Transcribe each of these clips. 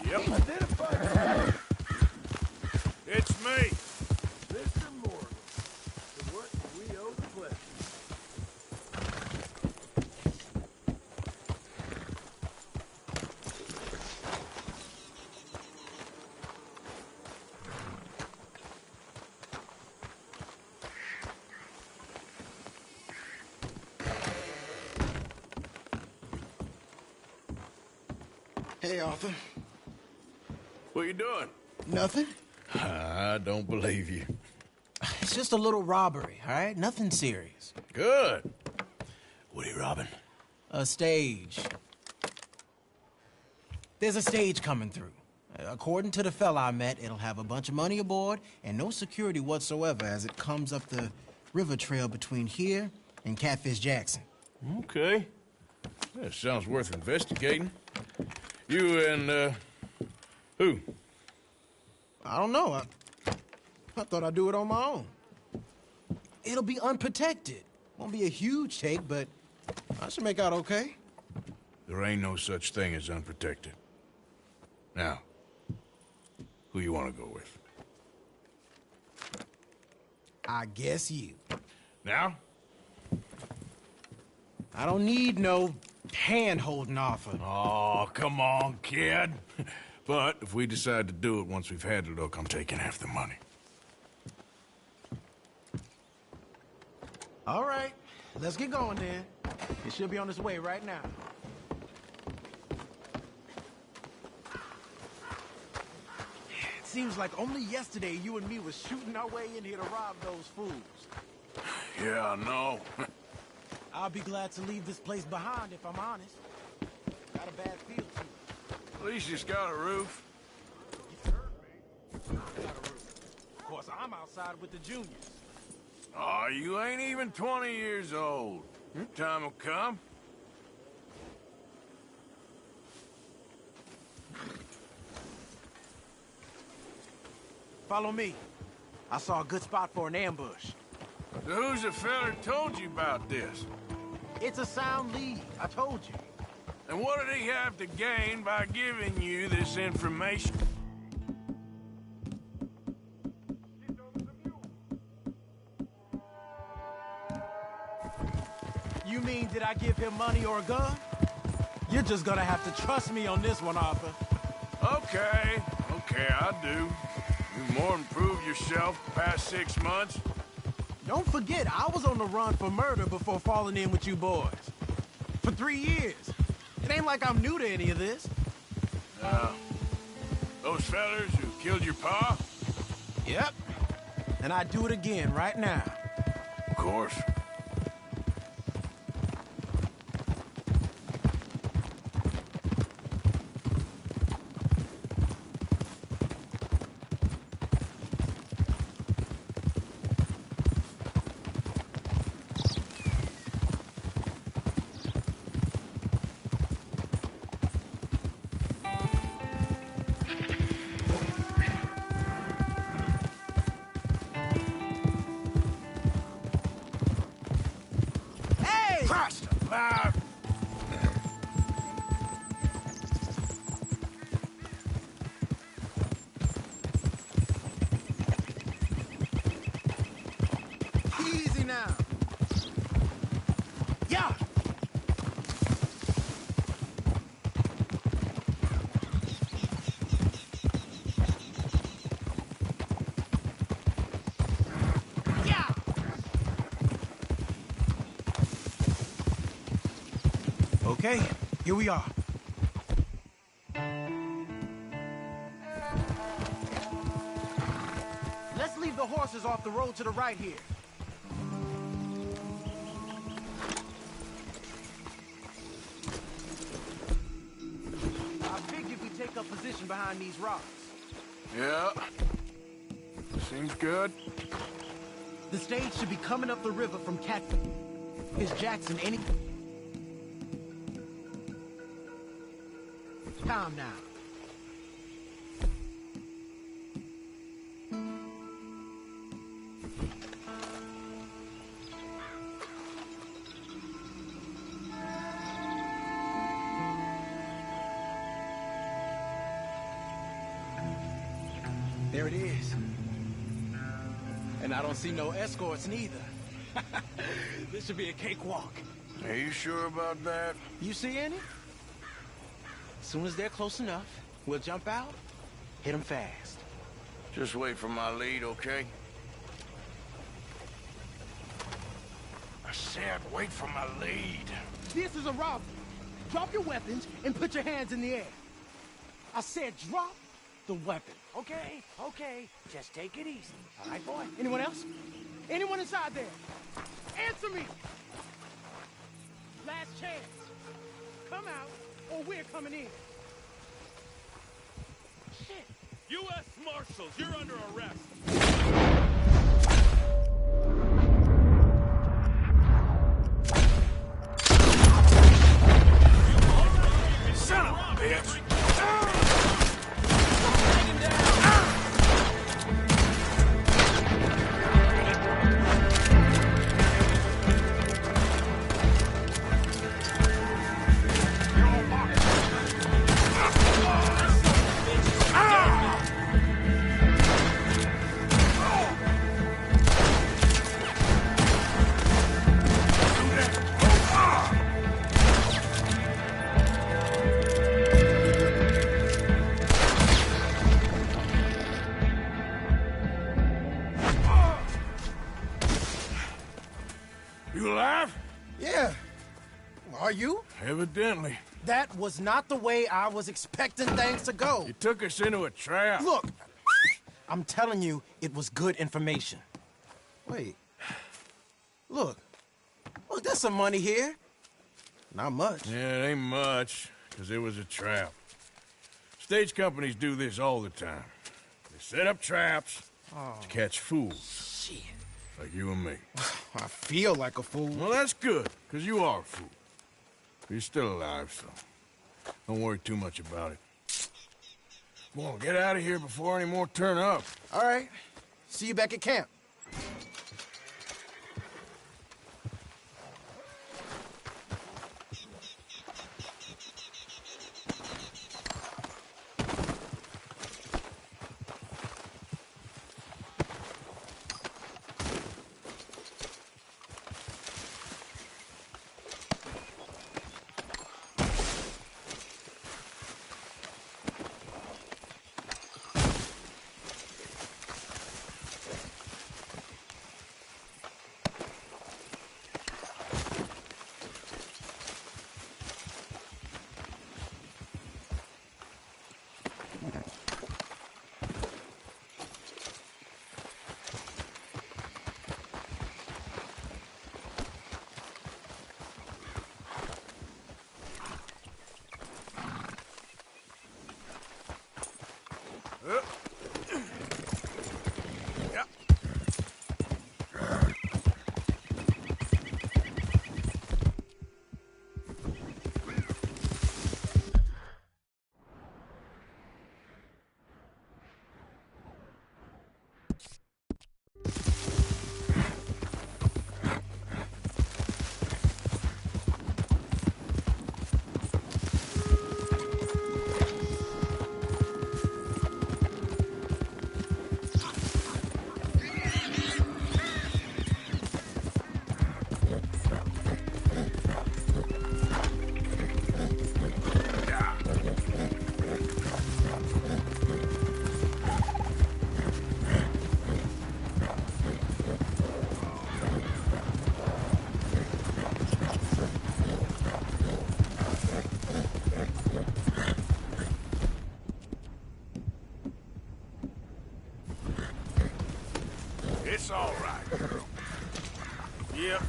Yep. Identify. It's me. Mr. Morgan. To what do we owe the pleasure? Hey, Arthur. What you doing? Nothing. I don't believe you. It's just a little robbery, all right? Nothing serious. Good. What are you robbing? A stage. There's a stage coming through. According to the fella I met, it'll have a bunch of money aboard and no security whatsoever as it comes up the river trail between here and Catfish Jackson. Okay. That sounds worth investigating. You and, who? I don't know. I thought I'd do it on my own. It'll be unprotected. Won't be a huge take, but I should make out okay. There ain't no such thing as unprotected. Now, who you want to go with? I guess you. Now? I don't need no hand-holding offer. Oh, come on, kid. But if we decide to do it once we've had a look, I'm taking half the money. All right, let's get going then. It should be on its way right now. It seems like only yesterday you and me was shooting our way in here to rob those fools. Yeah, I know. I'll be glad to leave this place behind if I'm honest. Got a bad feel to it. At least it's got a roof. You heard me. I've got a roof. Of course, I'm outside with the juniors. Oh, you ain't even 20 years old. Your time will come. Follow me. I saw a good spot for an ambush. So who's the fella told you about this? It's a sound lead, I told you. And what did he have to gain by giving you this information? You mean, did I give him money or a gun? You're just gonna have to trust me on this one, Arthur. Okay, I do. You more improved yourself the past 6 months. Don't forget, I was on the run for murder before falling in with you boys. For 3 years. It ain't like I'm new to any of this. Those fellers who killed your pa? Yep. And I'd do it again right now. Of course. Christ alive! Easy now. Yeah. Yeah. Okay, here we are. Let's leave the horses off the road to the right here. I figured we take up position behind these rocks. Yeah. Seems good. The stage should be coming up the river from Catfish Jackson any... Calm now. There it is. And I don't see no escorts neither. This should be a cakewalk. Are you sure about that? You see any? As soon as they're close enough, we'll jump out, hit them fast. Just wait for my lead, okay? I said wait for my lead. This is a robbery. Drop your weapons and put your hands in the air. I said drop the weapon. Okay, okay. Just take it easy. All right, boy? Anyone else? Anyone inside there? Answer me! Last chance. Come out, or we're coming in. Shit. U.S. Marshals, you're under arrest. Son of a bitch! You alive? Yeah. Are you? Evidently. That was not the way I was expecting things to go. You took us into a trap. Look, I'm telling you, it was good information. Wait. Look, there's some money here. Not much. Yeah, it ain't much, because it was a trap. Stage companies do this all the time. They set up traps to catch fools. Shit. Like you and me. I feel like a fool. Well, that's good, because you are a fool. You're still alive, so don't worry too much about it. Come on, get out of here before any more turn up. All right. See you back at camp. It's all right. Yep.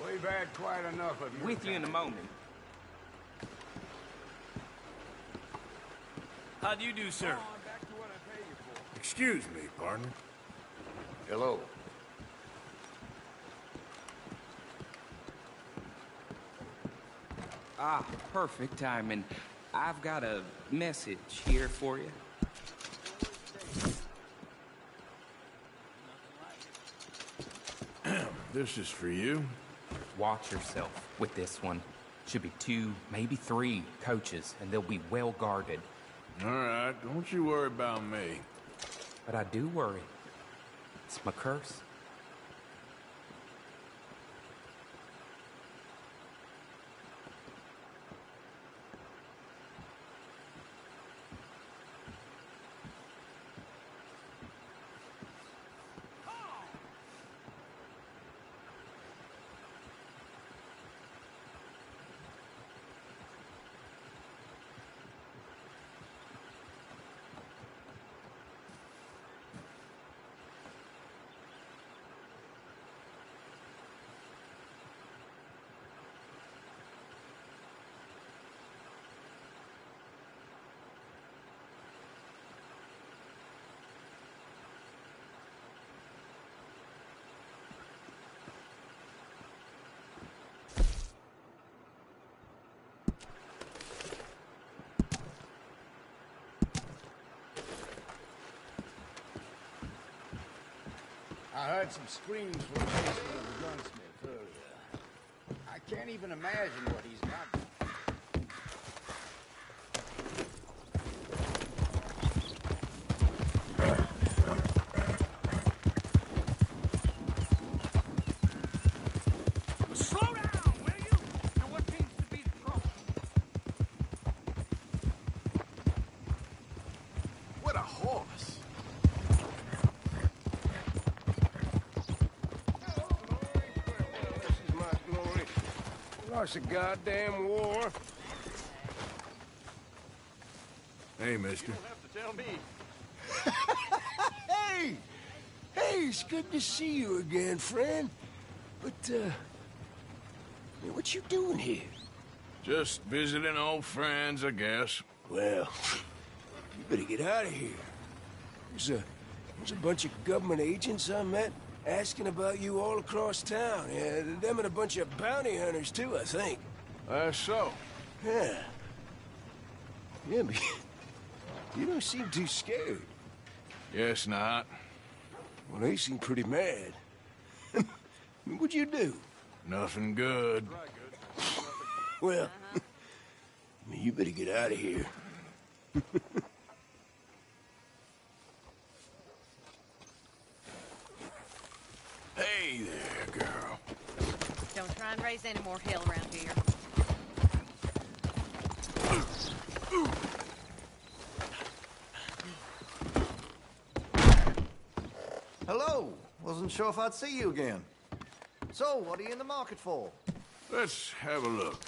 We've had quite enough of you. With you in a moment. How do you do, sir? Excuse me, partner. Hello. Ah, perfect timing. I've got a message here for you. This is for you. Watch yourself with this one. Should be 2, maybe 3 coaches, and they'll be well guarded. All right, don't you worry about me. But I do worry. It's my curse. I heard some screams from the basement of the gunsmith earlier. I can't even imagine what he's got. Slow down, will you? Now what seems to be the trouble? What a horse! Lost a goddamn war. Hey, mister. Tell me. Hey! Hey, it's good to see you again, friend. But, man, what you doing here? Just visiting old friends, I guess. Well, you better get out of here. There's a bunch of government agents I met asking about you all across town. Yeah, them and a bunch of bounty hunters, too, I think. That's so. Yeah. Yeah, but you don't seem too scared. Guess not. Well, they seem pretty mad. What'd you do? Nothing good. Well, you better get out of here. Hey there, girl. Don't try and raise any more hell around here. Hello. Wasn't sure if I'd see you again. So, what are you in the market for? Let's have a look.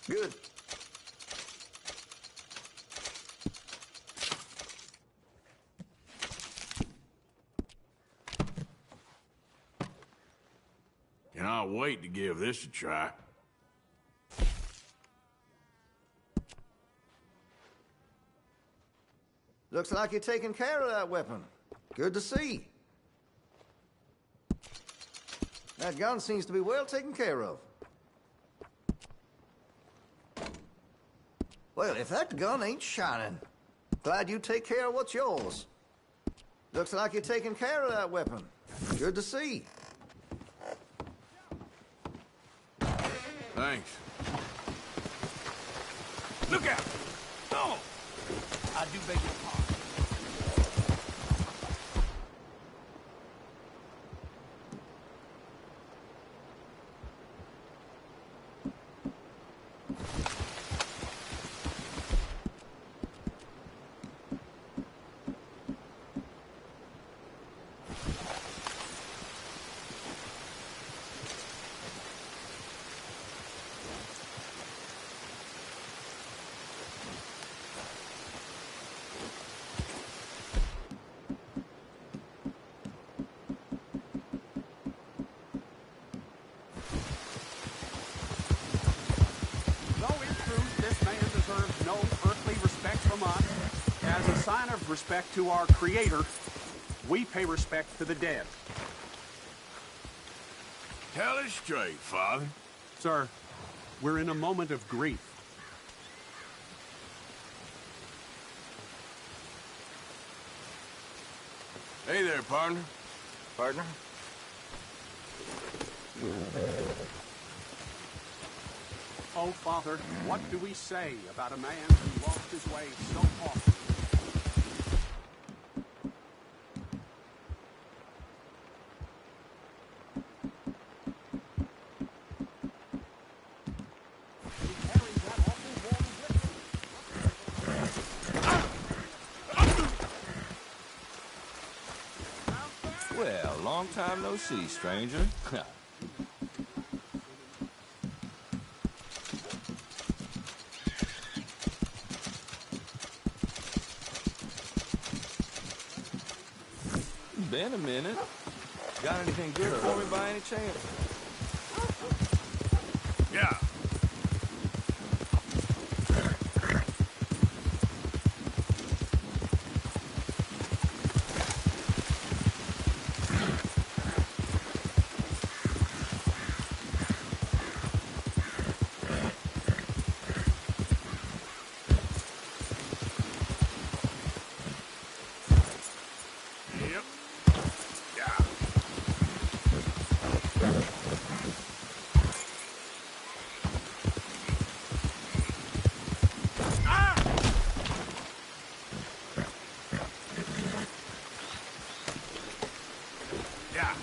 Good. Cannot wait to give this a try. Looks like you're taking care of that weapon. Good to see. That gun seems to be well taken care of. Well, if that gun ain't shining, glad you take care of what's yours. Looks like you're taking care of that weapon. Good to see. Thanks. Look out! No! I do beg your pardon. sign of respect to our Creator, we pay respect to the dead. Tell us straight, Father. Sir, we're in a moment of grief. Hey there, partner. Partner? Oh, Father, what do we say about a man who lost his way so often? He carries that awful woman with him. Well, long time no see, stranger. Been a minute. Got anything good for me by any chance? Yeah. Yep. Yeah. Yeah.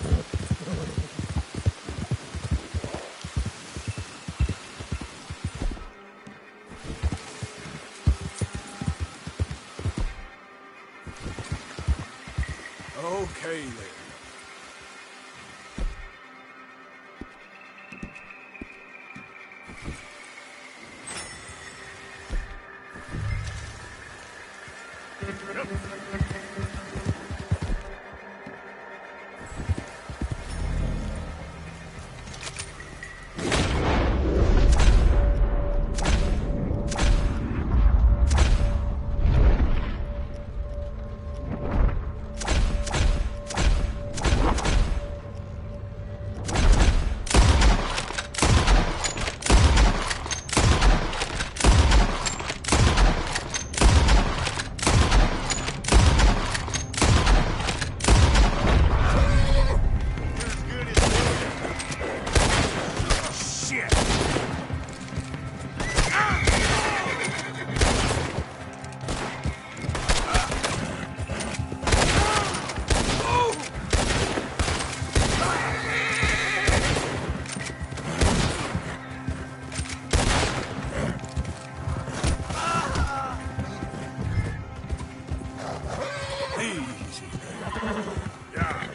Okay then. Shit! Easy. Yeah.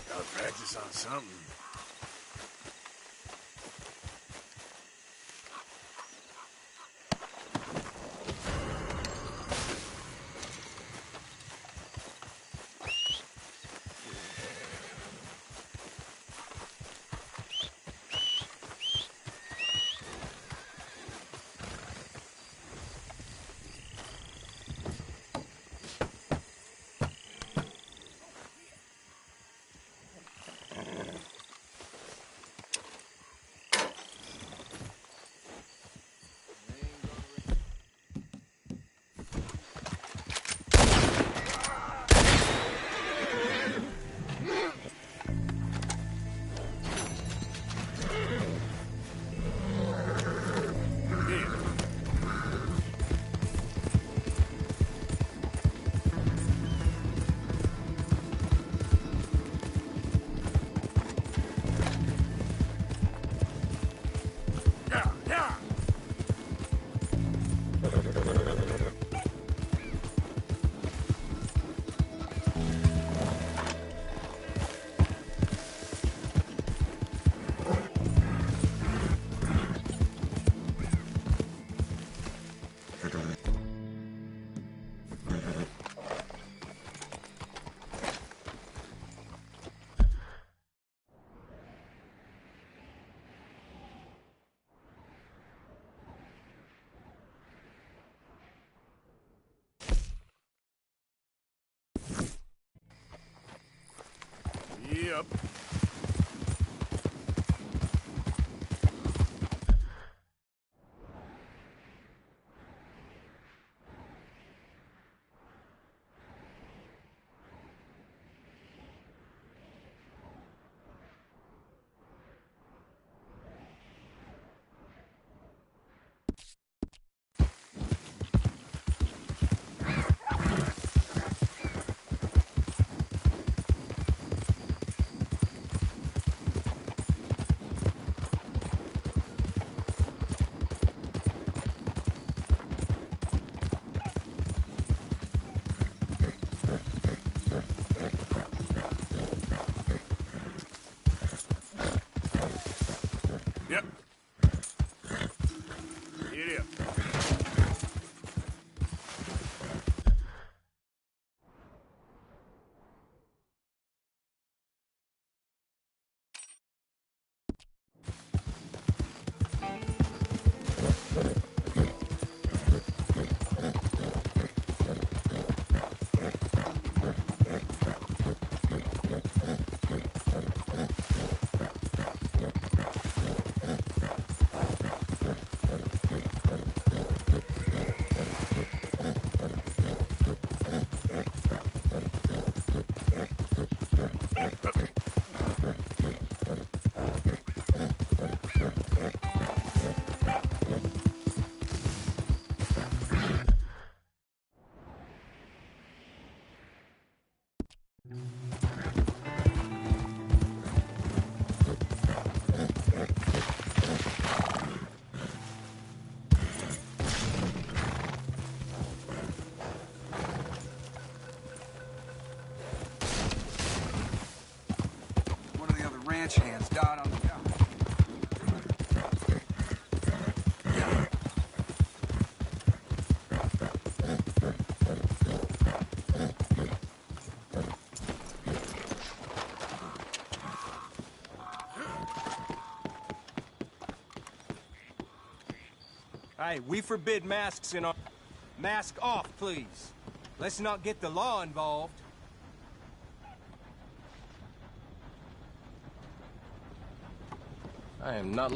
Gotta practice on something. Yep. Yep. Get up. One of the other ranch hands died on the job. Hey, we forbid masks in our... Mask off, please. Let's not get the law involved. I am not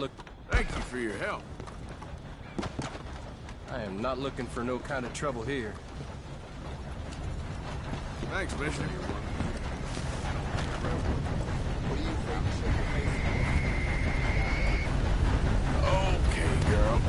Thank you for your help. I am not looking for no kind of trouble here. Thanks, Bishop. Okay, girl.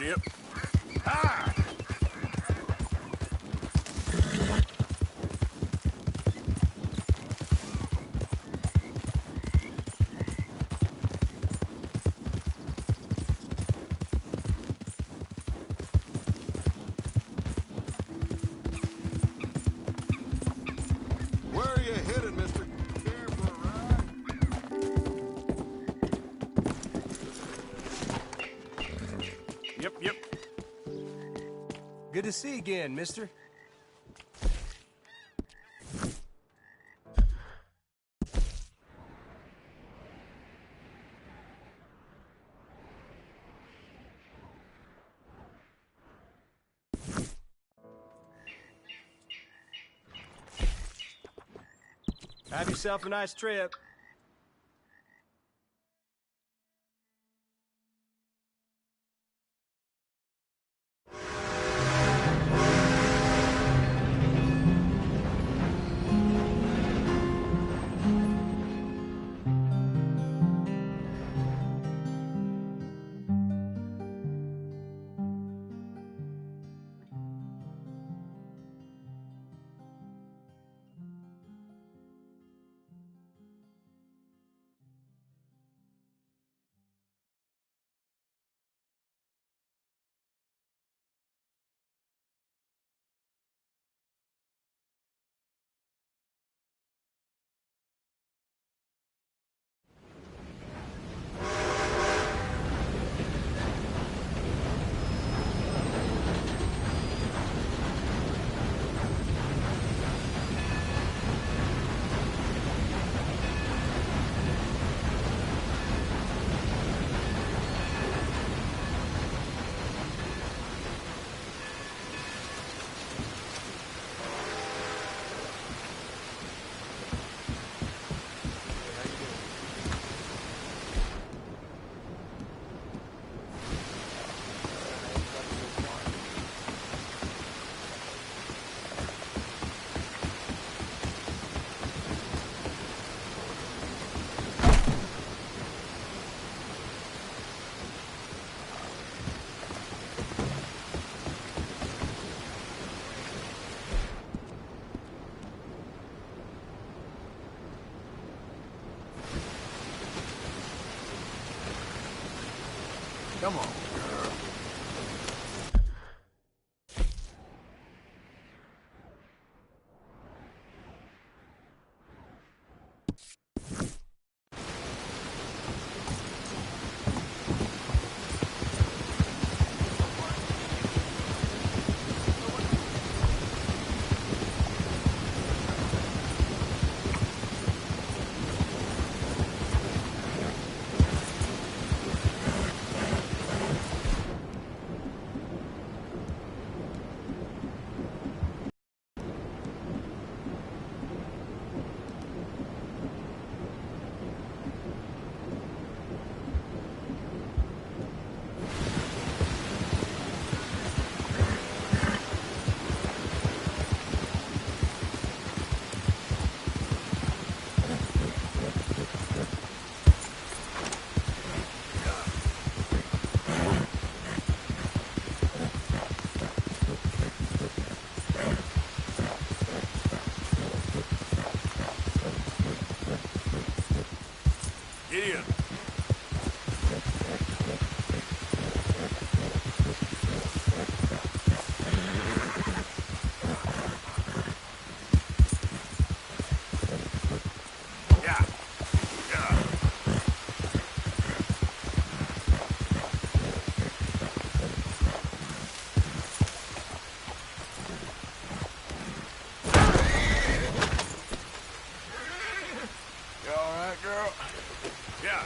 Yep. Ah! Where are you headed, mister? Here for a ride? Yep. Good to see you again, mister. Have yourself a nice trip. Come on. Gideon. You all right, girl? Yeah.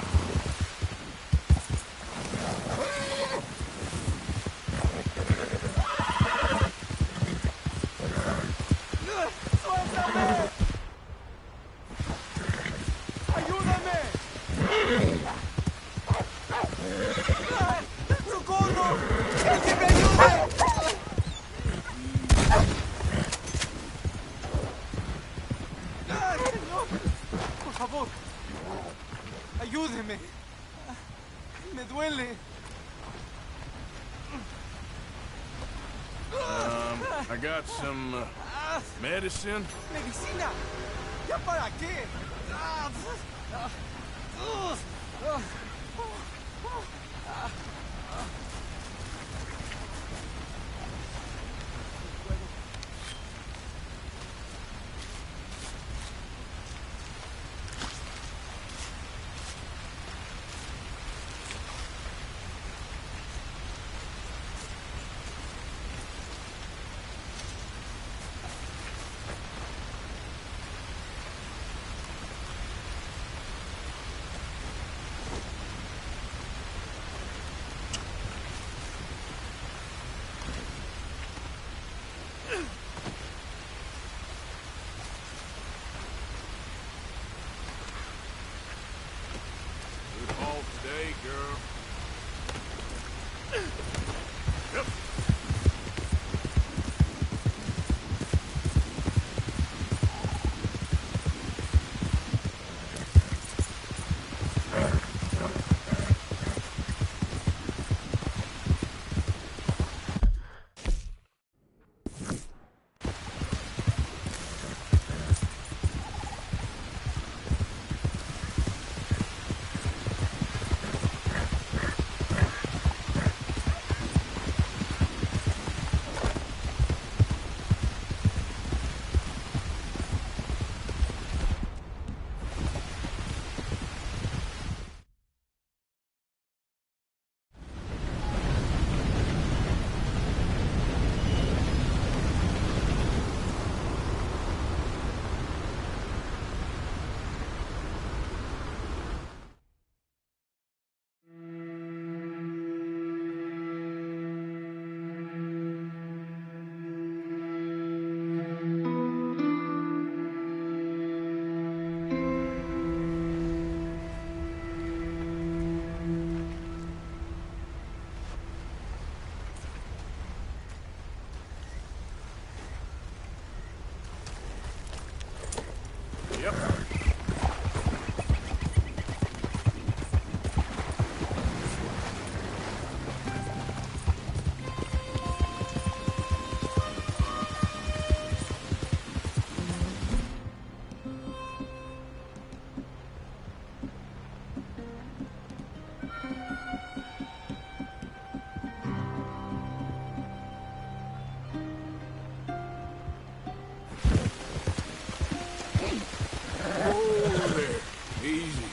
¡Suéltame! ¡Ayúdame! ¡Socorro! ¡Que me ayude! ¡Señor! Por favor, ayúdeme. Me duele. I got some medicine. Medicina. ¿Ya para qué? Good haul today, girl. Yep. Yep. Whoa there. Easy.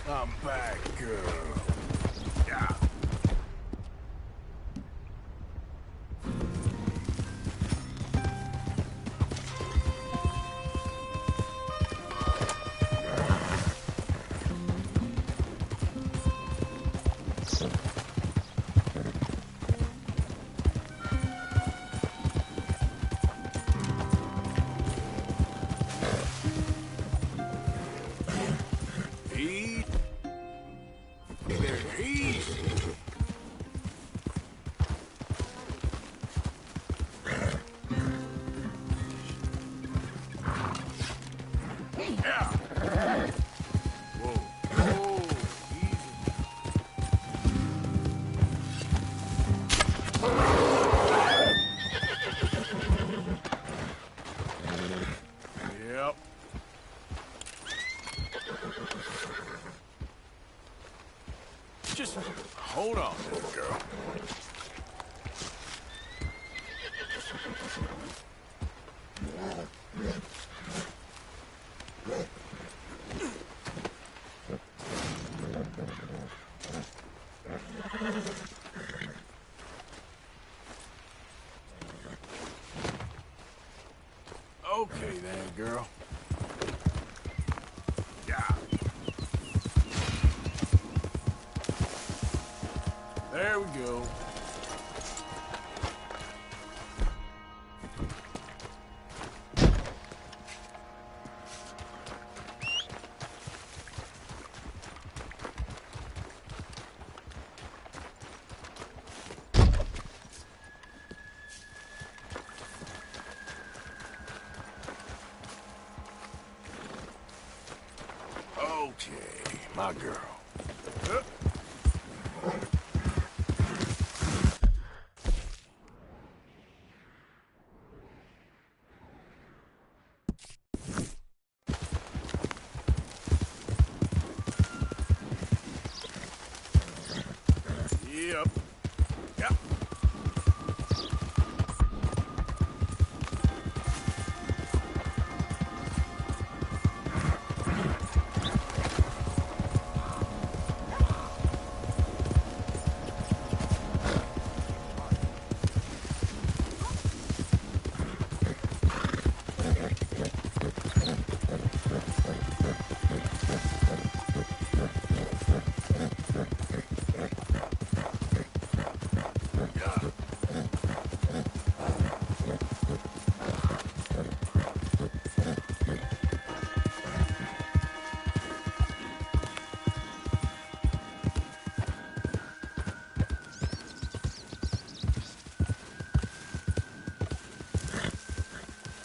I'm back, girl. Yeah. Eat. They're easy. Yeah. Whoa. Whoa. Easy. Yep. Just hold on, little girl. Okay then, girl. Yeah. There we go. Okay, my girl. Yep. Yep.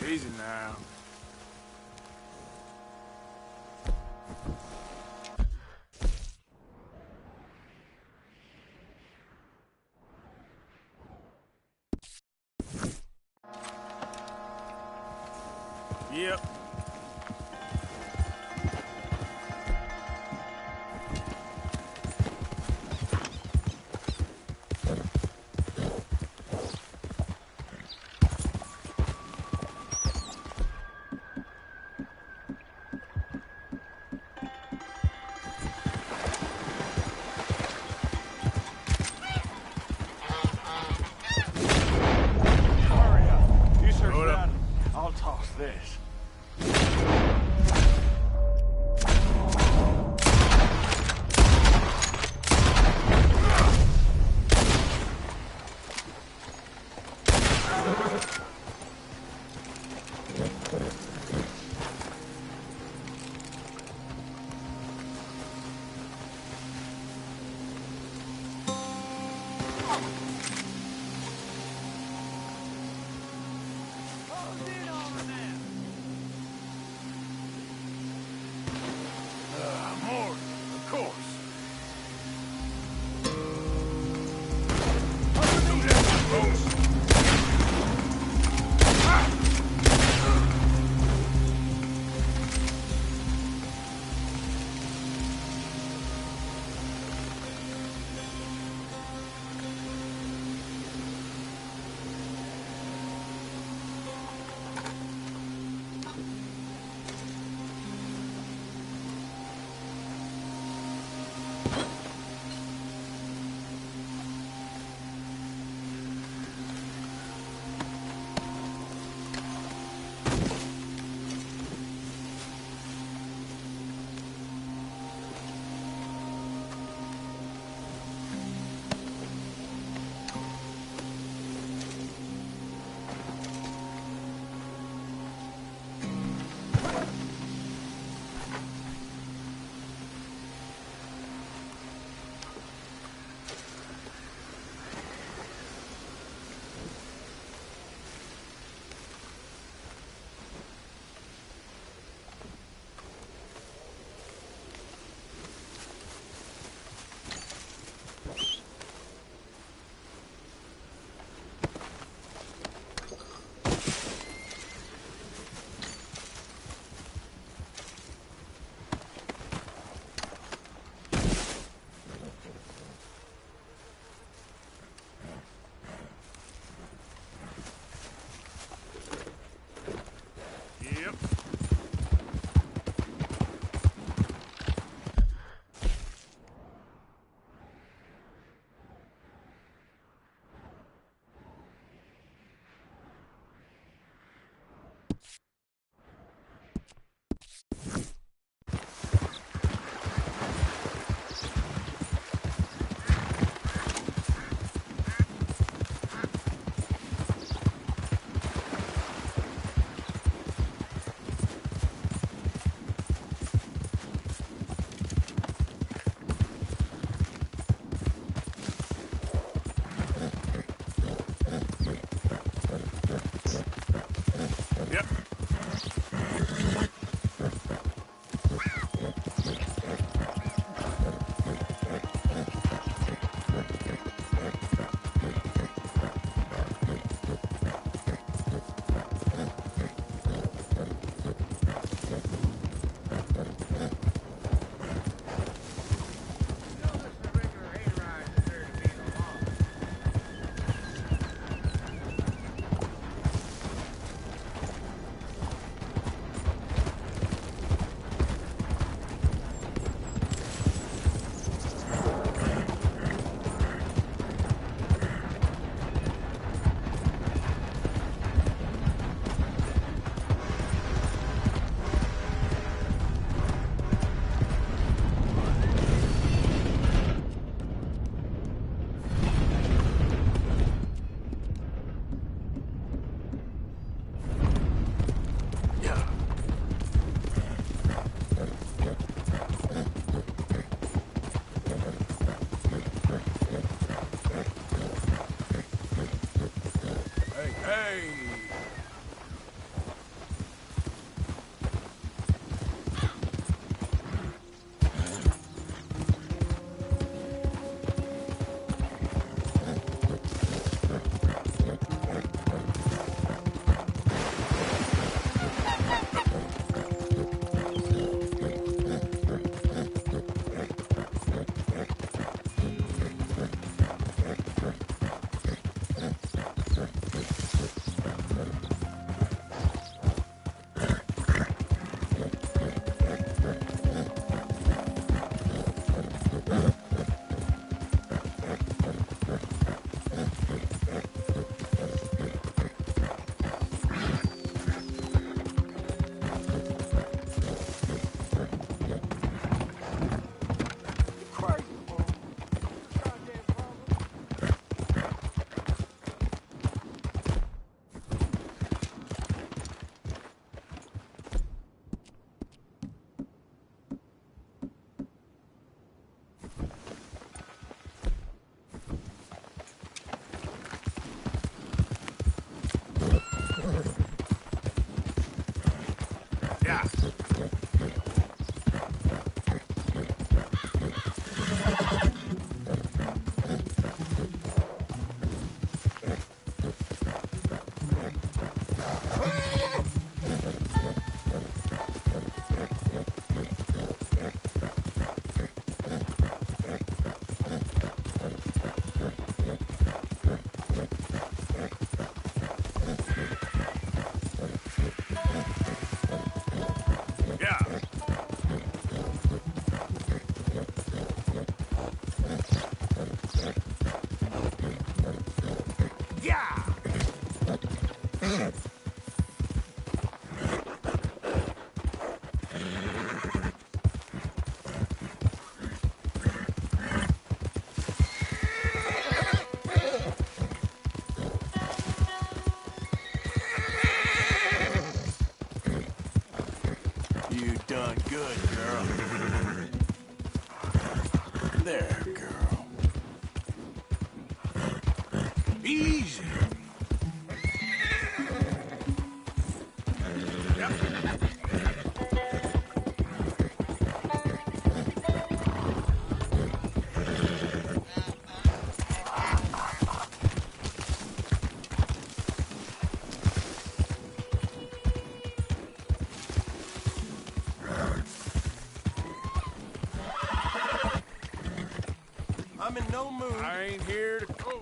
Easy now. Yep. You search that. I'll toss this. More, of course. Do that, folks. Yep. You done good, girl. There, girl. Easy. Yep. I'm in no mood. I ain't here to... Oh.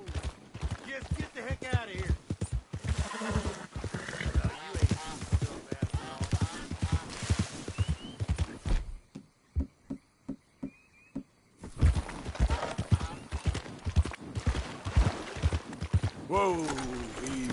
Just get the heck out of here. Whoa, easy.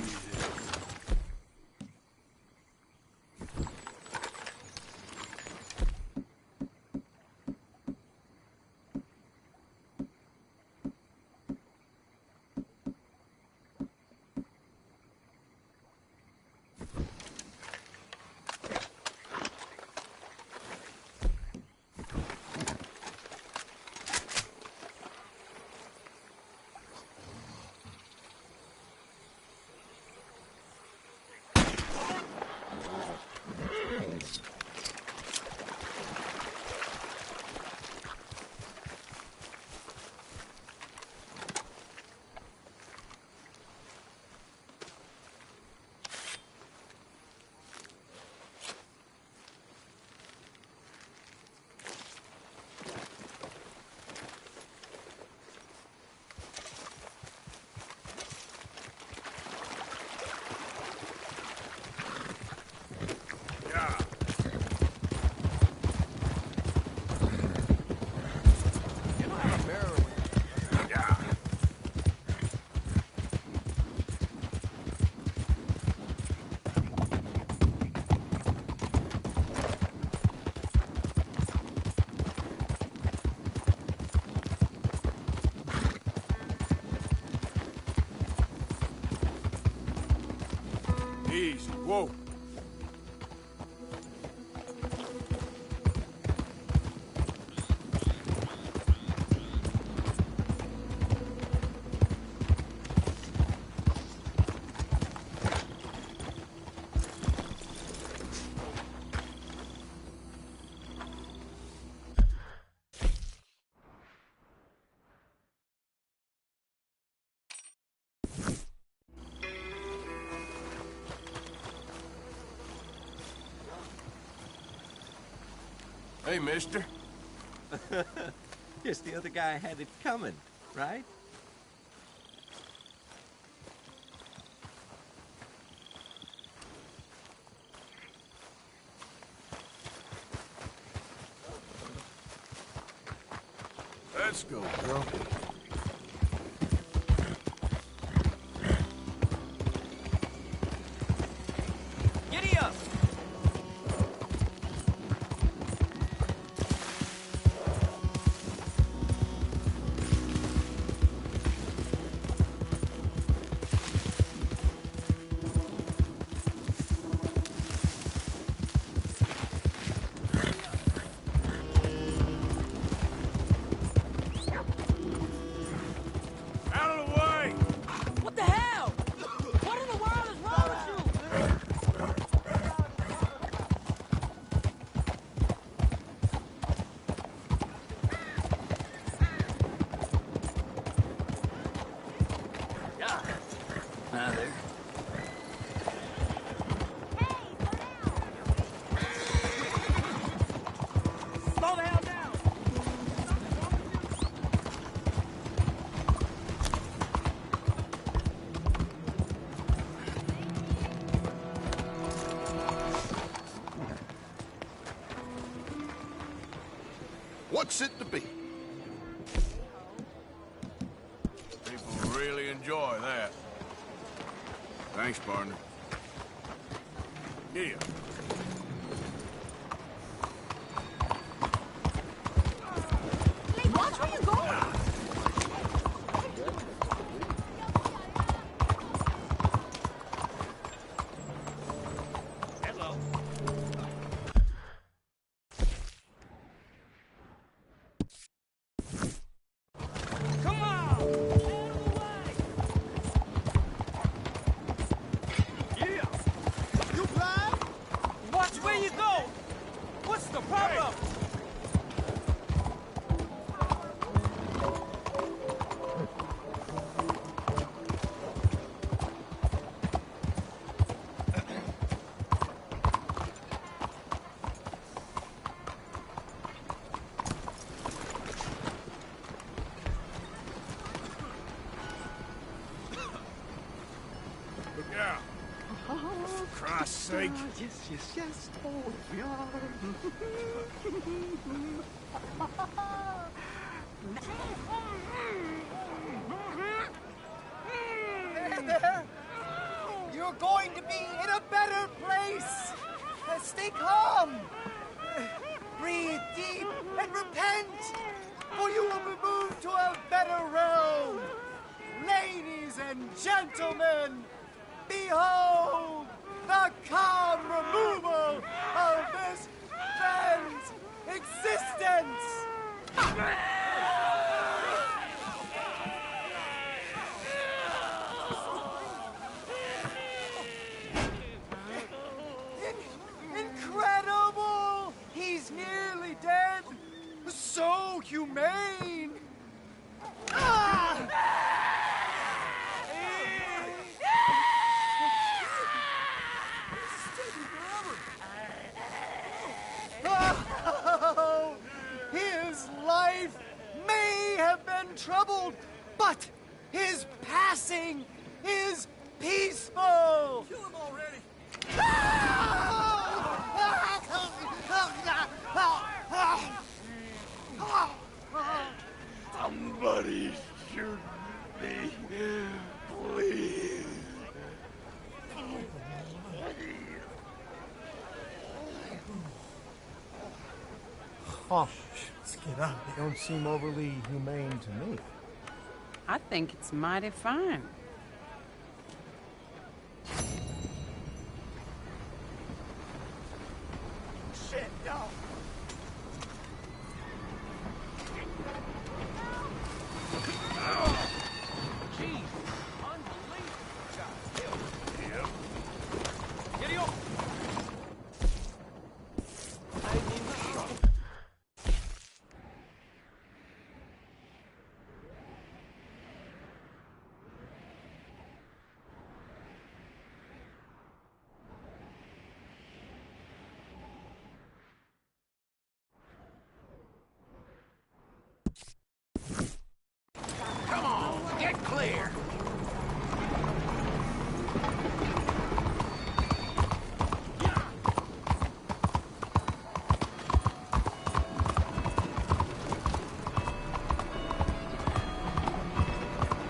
Whoa. Hey, mister. Guess the other guy had it coming, right? Let's go, girl. Giddy up! Out of the way! What the hell? What in the world is wrong with you? Now there. Slow the hell down. What's it to be? People really enjoy that. Thanks, partner. Yeah. Watch where you going. Come on! Yeah! You blind? Watch where you go! What's the problem? Look out. For Christ's sake. Yes. Oh, yeah. There! You're going to be in a better place! Stay calm! Breathe deep and repent! For you will be moved to a better realm! Ladies and gentlemen, behold the calm removal of this man's existence! Incredible! He's nearly dead! So humane! Oh, his life may have been troubled, but his passing is peaceful! Kill him already! Somebody shoot me, please. Oh, let's get up. They don't seem overly humane to me. I think it's mighty fine. shit, no. Jeez, unbelievable. Yep. Giddy up. Come on, get clear.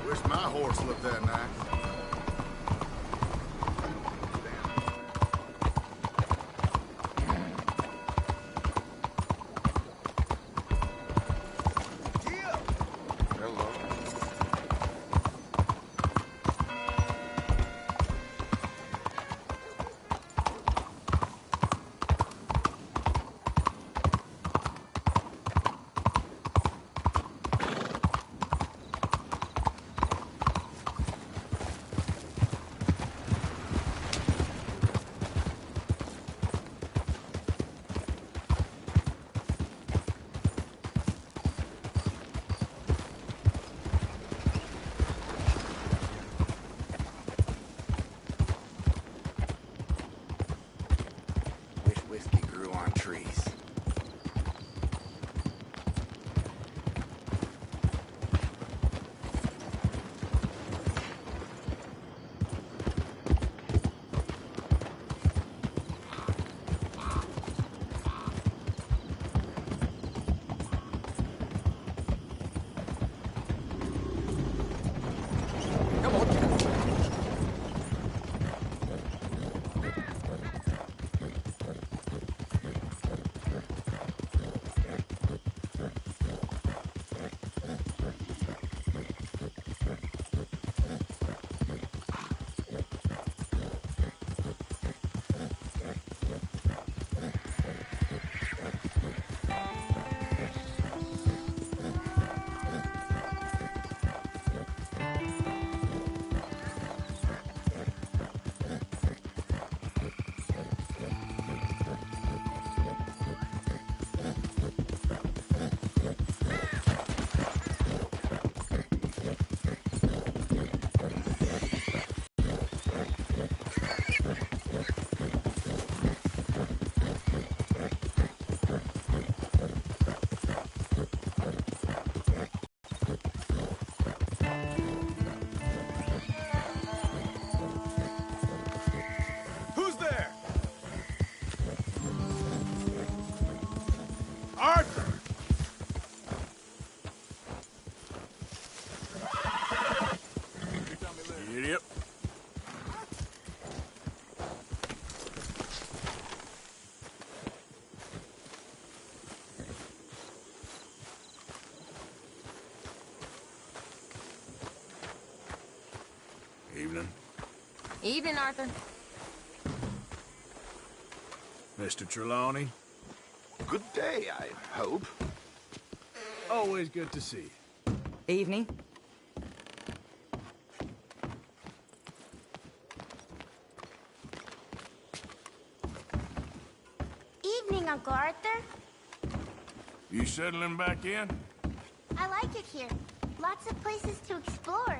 Wish my horse looked that nice. Hello. Wish whiskey grew on trees. Who's there? Arthur! Idiot. Evening. Evening, Arthur. Mr. Trelawney. Good day, I hope. Always good to see you. Evening. Evening, Uncle Arthur. You settling back in? I like it here. Lots of places to explore.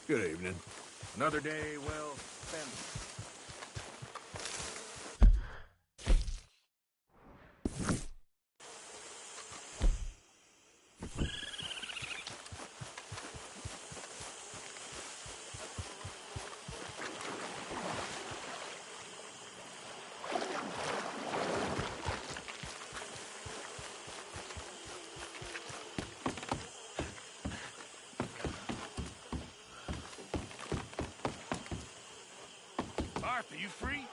Good evening. Another day well spent. Arthur, you free?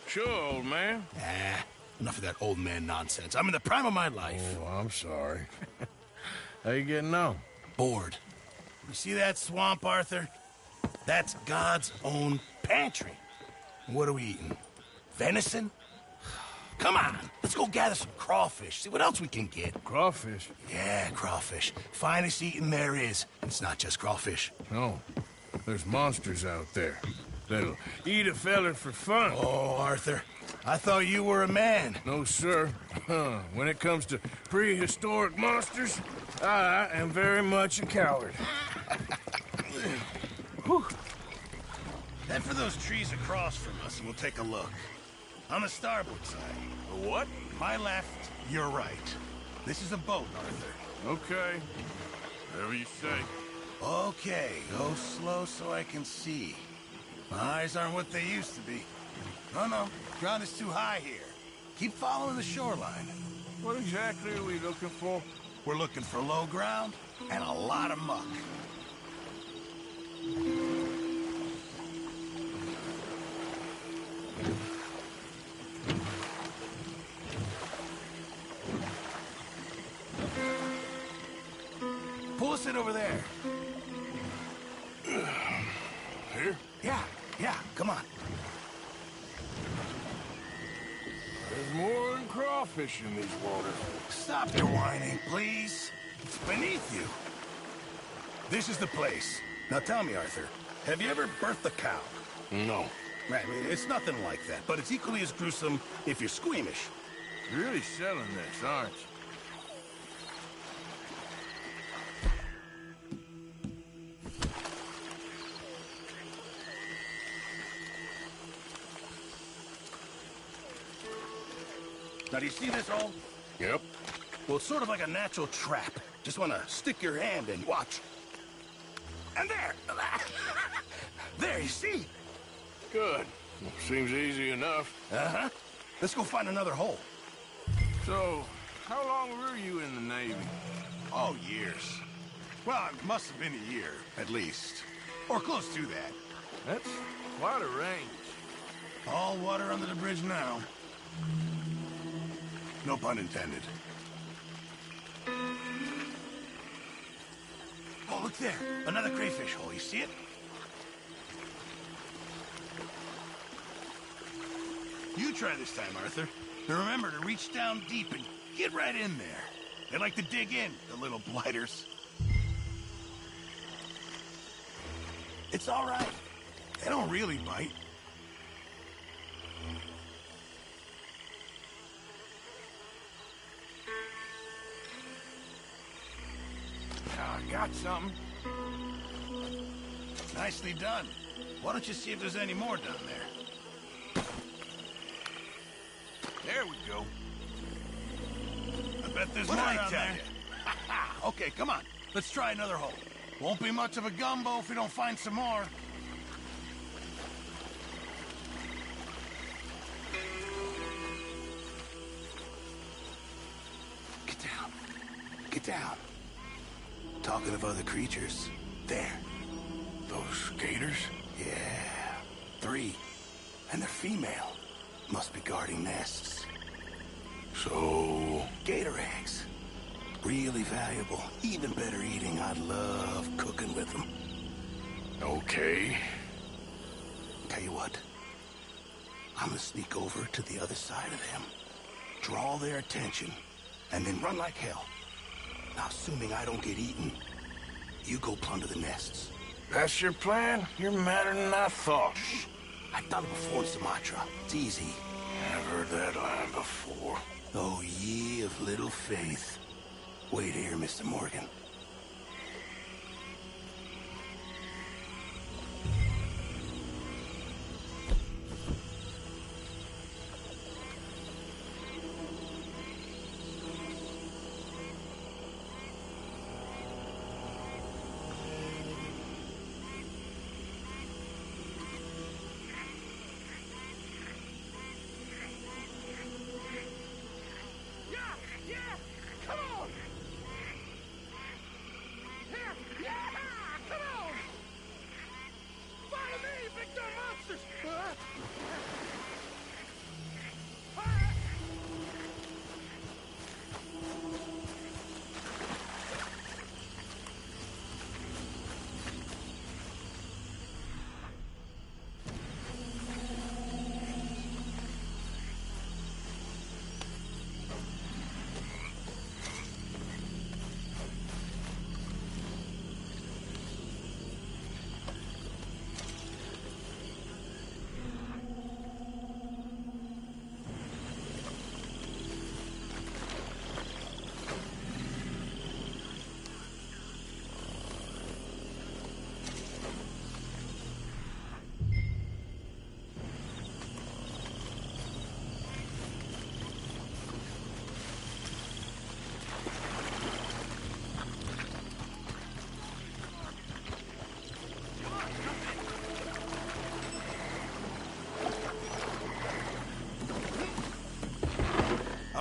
Sure, old man. Enough of that old man nonsense. I'm in the prime of my life. Oh, I'm sorry. How you getting on? Bored. You see that swamp, Arthur? That's God's own pantry. What are we eating? Venison? Come on, let's go gather some crawfish, see what else we can get. Crawfish? Yeah, crawfish. Finest eating there is. It's not just crawfish. No. There's monsters out there that'll eat a feller for fun. Oh, Arthur, I thought you were a man. No, sir. When it comes to prehistoric monsters, I am very much a coward. Head for those trees across from us and we'll take a look. On the starboard side. What? My left, your right. This is a boat, Arthur. Okay. Whatever you say. Okay, go slow so I can see. My eyes aren't what they used to be. No, ground is too high here. Keep following the shoreline. What exactly are we looking for? We're looking for low ground and a lot of muck. Pull us in over there. Here? Yeah, come on. There's more than crawfish in these waters. Stop your whining, please. It's beneath you. This is the place. Now tell me, Arthur, have you ever birthed a cow? No. Right, it's nothing like that, but it's equally as gruesome if you're squeamish. You're really selling this, aren't you? Now, do you see this hole? Yep. Well, it's sort of like a natural trap. Just want to stick your hand in. Watch. And there! There, you see? Good. Well, seems easy enough. Uh-huh. Let's go find another hole. So, how long were you in the Navy? Oh, years. Well, it must have been a year, at least. Or close to that. That's quite a range. All water under the bridge now. No pun intended. Oh, look there. Another crayfish hole. You see it? You try this time, Arthur. And remember to reach down deep and get right in there. They like to dig in, the little blighters. It's all right. They don't really bite. I got something. Nicely done. Why don't you see if there's any more down there? There we go. I bet there's more down there. Okay, come on. Let's try another hole. Won't be much of a gumbo if we don't find some more. Get down. Get down. Talking of other creatures. There. Those gators? Yeah. 3. And they're female. Must be guarding nests. So... Gator eggs. Really valuable. Even better eating. I love cooking with them. Okay. Tell you what. I'm gonna sneak over to the other side of them. Draw their attention. And then run like hell. Now, assuming I don't get eaten, you go plunder the nests. That's your plan? You're madder than I thought. Shh. I've done it before in Sumatra. It's easy. I've heard that line before. Oh, ye of little faith. Wait here, Mr. Morgan.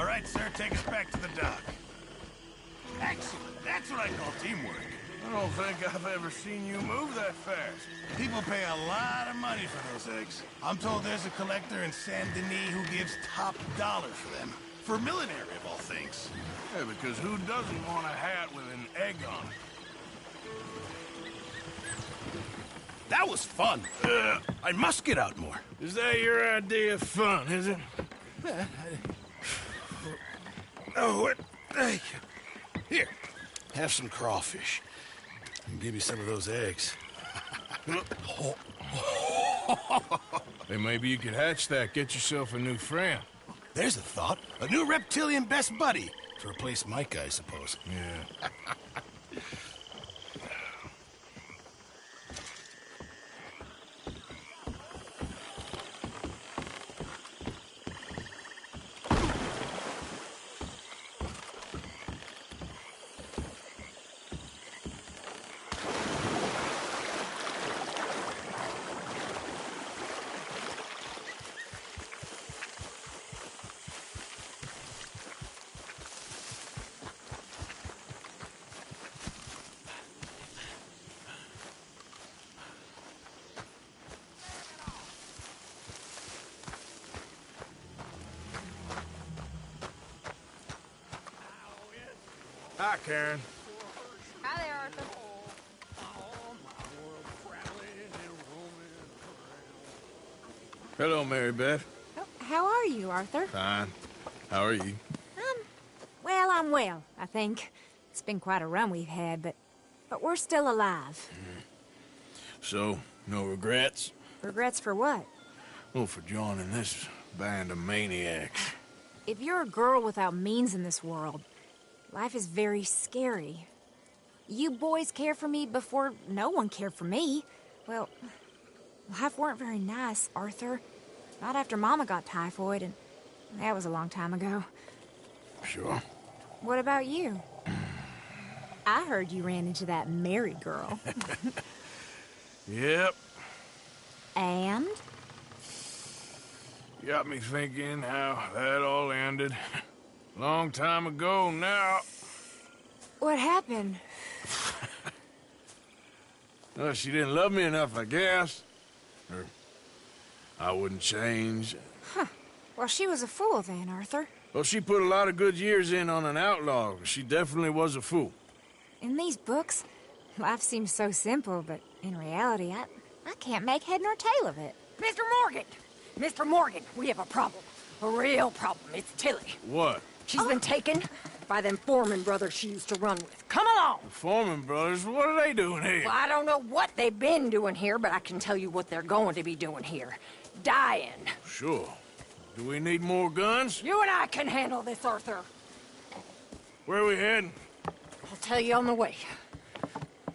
All right, sir, take us back to the dock. Excellent. That's what I call teamwork. I don't think I've ever seen you move that fast. People pay a lot of money for those eggs. I'm told there's a collector in Saint Denis who gives top dollar for them. For military, of all things. Yeah, because who doesn't want a hat with an egg on it? That was fun. I must get out more. Is that your idea of fun, is it? Oh, what? Thank you. Here, have some crawfish. And give me some of those eggs. Hey, maybe you could hatch that, get yourself a new friend. There's a thought. A new reptilian best buddy. To replace Mike, I suppose. Yeah. Hi, Karen. Hi there, Arthur. Hello, Mary Beth. Oh, how are you, Arthur? Fine. How are you? Well, I'm well, I think. It's been quite a run we've had, but we're still alive. So, no regrets? Regrets for what? Oh, for joining this band of maniacs. If you're a girl without means in this world, life is very scary. You boys cared for me before no one cared for me. Well, life weren't very nice, Arthur. Not after Mama got typhoid, and that was a long time ago. Sure. What about you? I heard you ran into that Mary girl. Yep. And? Got me thinking how that all ended. Long time ago now. What happened? Well, she didn't love me enough, I guess. Or I wouldn't change. Huh. Well, she was a fool then, Arthur. Well, she put a lot of good years in on an outlaw. She definitely was a fool. In these books, life seems so simple, but in reality, I can't make head nor tail of it. Mr. Morgan! Mr. Morgan, we have a problem. A real problem. It's Tilly. What? She's been taken by them Foreman brothers she used to run with. Come along! The Foreman brothers? What are they doing here? Well, I don't know what they've been doing here, but I can tell you what they're going to be doing here. Dying. Sure. Do we need more guns? You and I can handle this, Arthur. Where are we heading? I'll tell you on the way.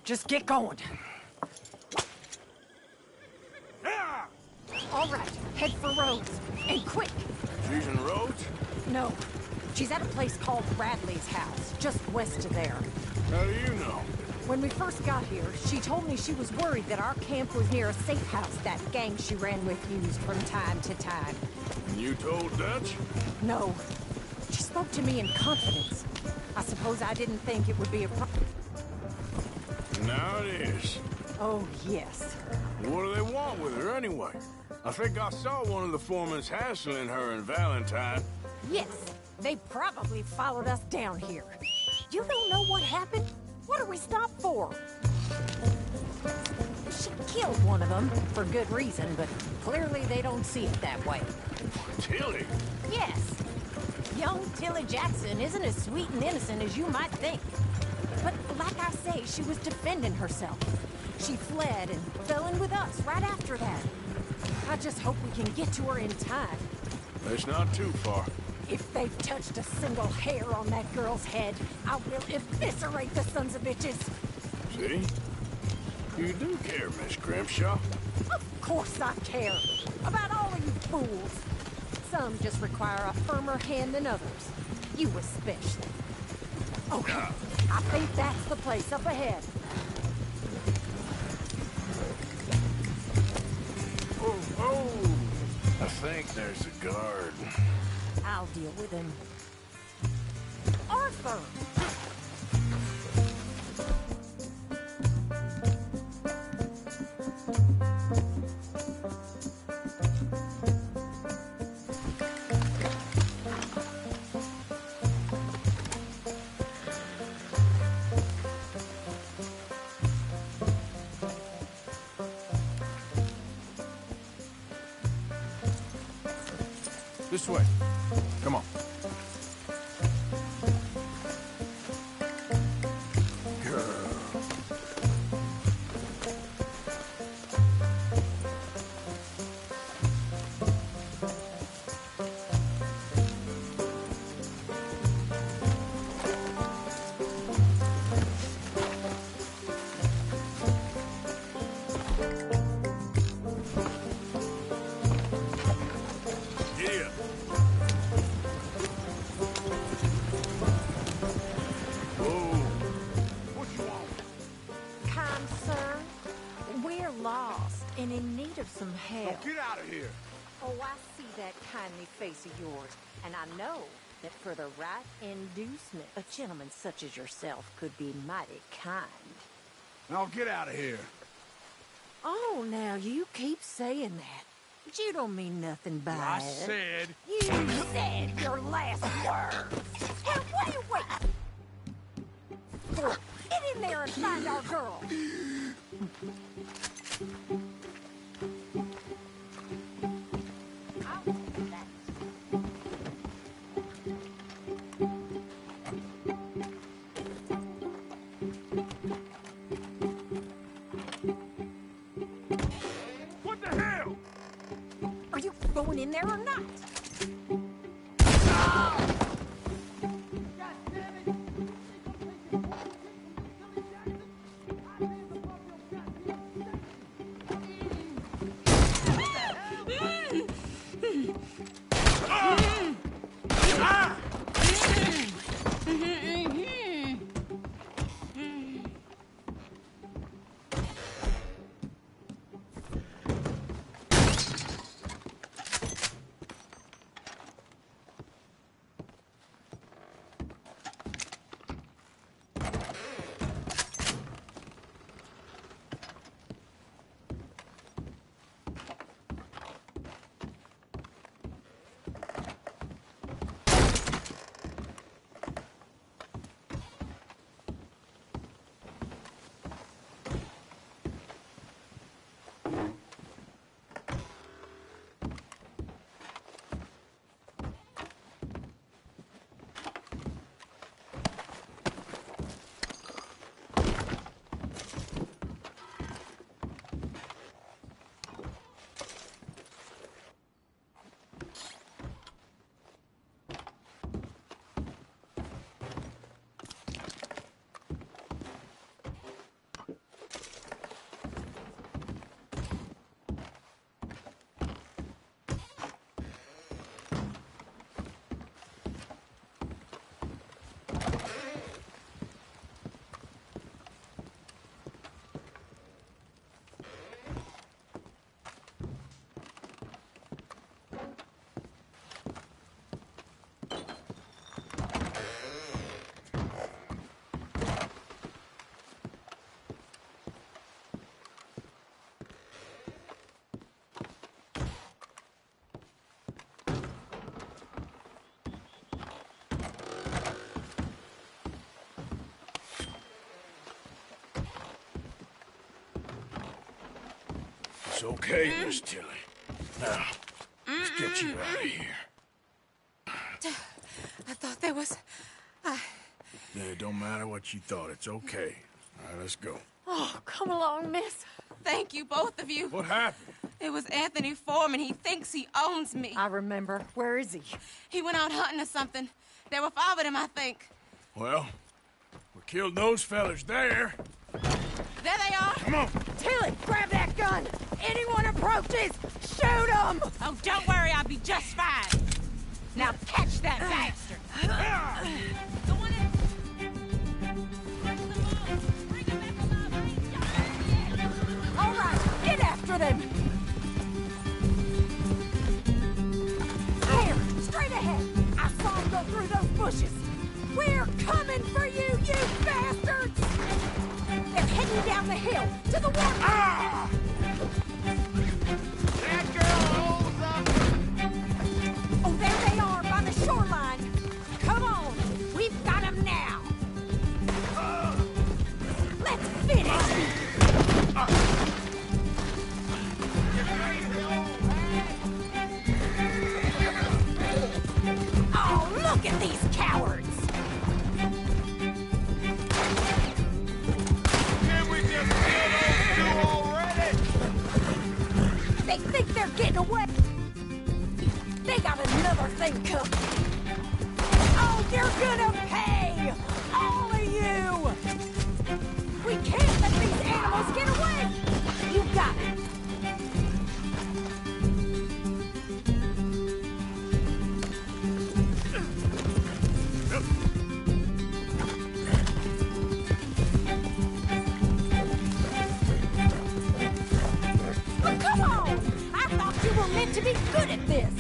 Just get going. All right, head for Rhodes. And quick. She's in Rhodes? No. She's at a place called Bradley's house, just west of there. How do you know? When we first got here, she told me she was worried that our camp was near a safe house that gang she ran with used from time to time. And you told Dutch? No. She spoke to me in confidence. I suppose I didn't think it would be a problem. Now it is. Oh, yes. What do they want with her anyway? I think I saw one of the foremans hassling her and Valentine. Yes, they probably followed us down here. You don't know what happened? What are we stopped for? She killed one of them, for good reason, but clearly they don't see it that way. Tilly? Yes. Young Tilly Jackson isn't as sweet and innocent as you might think. But like I say, she was defending herself. She fled and fell in with us right after that. I just hope we can get to her in time. It's not too far. If they've touched a single hair on that girl's head, I will eviscerate the sons of bitches. See? You do care, Miss Grimshaw. Of course I care. About all of you fools. Some just require a firmer hand than others. You especially. Okay, I think that's the place up ahead. Oh, I think there's a guard. I'll deal with him. Arthur! This way. Come on. And in need of some help. Now get out of here! Oh, I see that kindly face of yours, and I know that for the right inducement, a gentleman such as yourself could be mighty kind. Now get out of here! Oh, now you keep saying that. But you don't mean nothing by I it. said... You said your last words! Hey, wait! Get in there and find our girl! What the hell? Are you going in there or not? It's okay, Miss Tilly. Now, let's get you out of here. I thought there was... Yeah, it don't matter what you thought. It's okay. All right, let's go. Oh, come along, miss. Thank you, both of you. What happened? It was Anthony Foreman. He thinks he owns me. I remember. Where is he? He went out hunting or something. There were 5 of them, I think. Well, we killed those fellas there. There they are. Come on. Tilly, grab that gun. Anyone approaches, shoot them. Oh, don't worry. I'll be just fine. Now catch that bastard. The one in... All right, get after them. Here, straight ahead. I saw him go through those bushes. bushes! We're coming for you, you bastards! They're heading down the hill to the water! Ah! That girl holds up! Oh, there they are by the shoreline! Come on! We've got them now! Let's finish! Oh, look at these cowards! Can we just kill those two already? They think they're getting away! They got another thing coming! Oh, you're gonna pay! All of you! We can't let these animals get away! You got it! Well, come on! I thought you were meant to be good at this!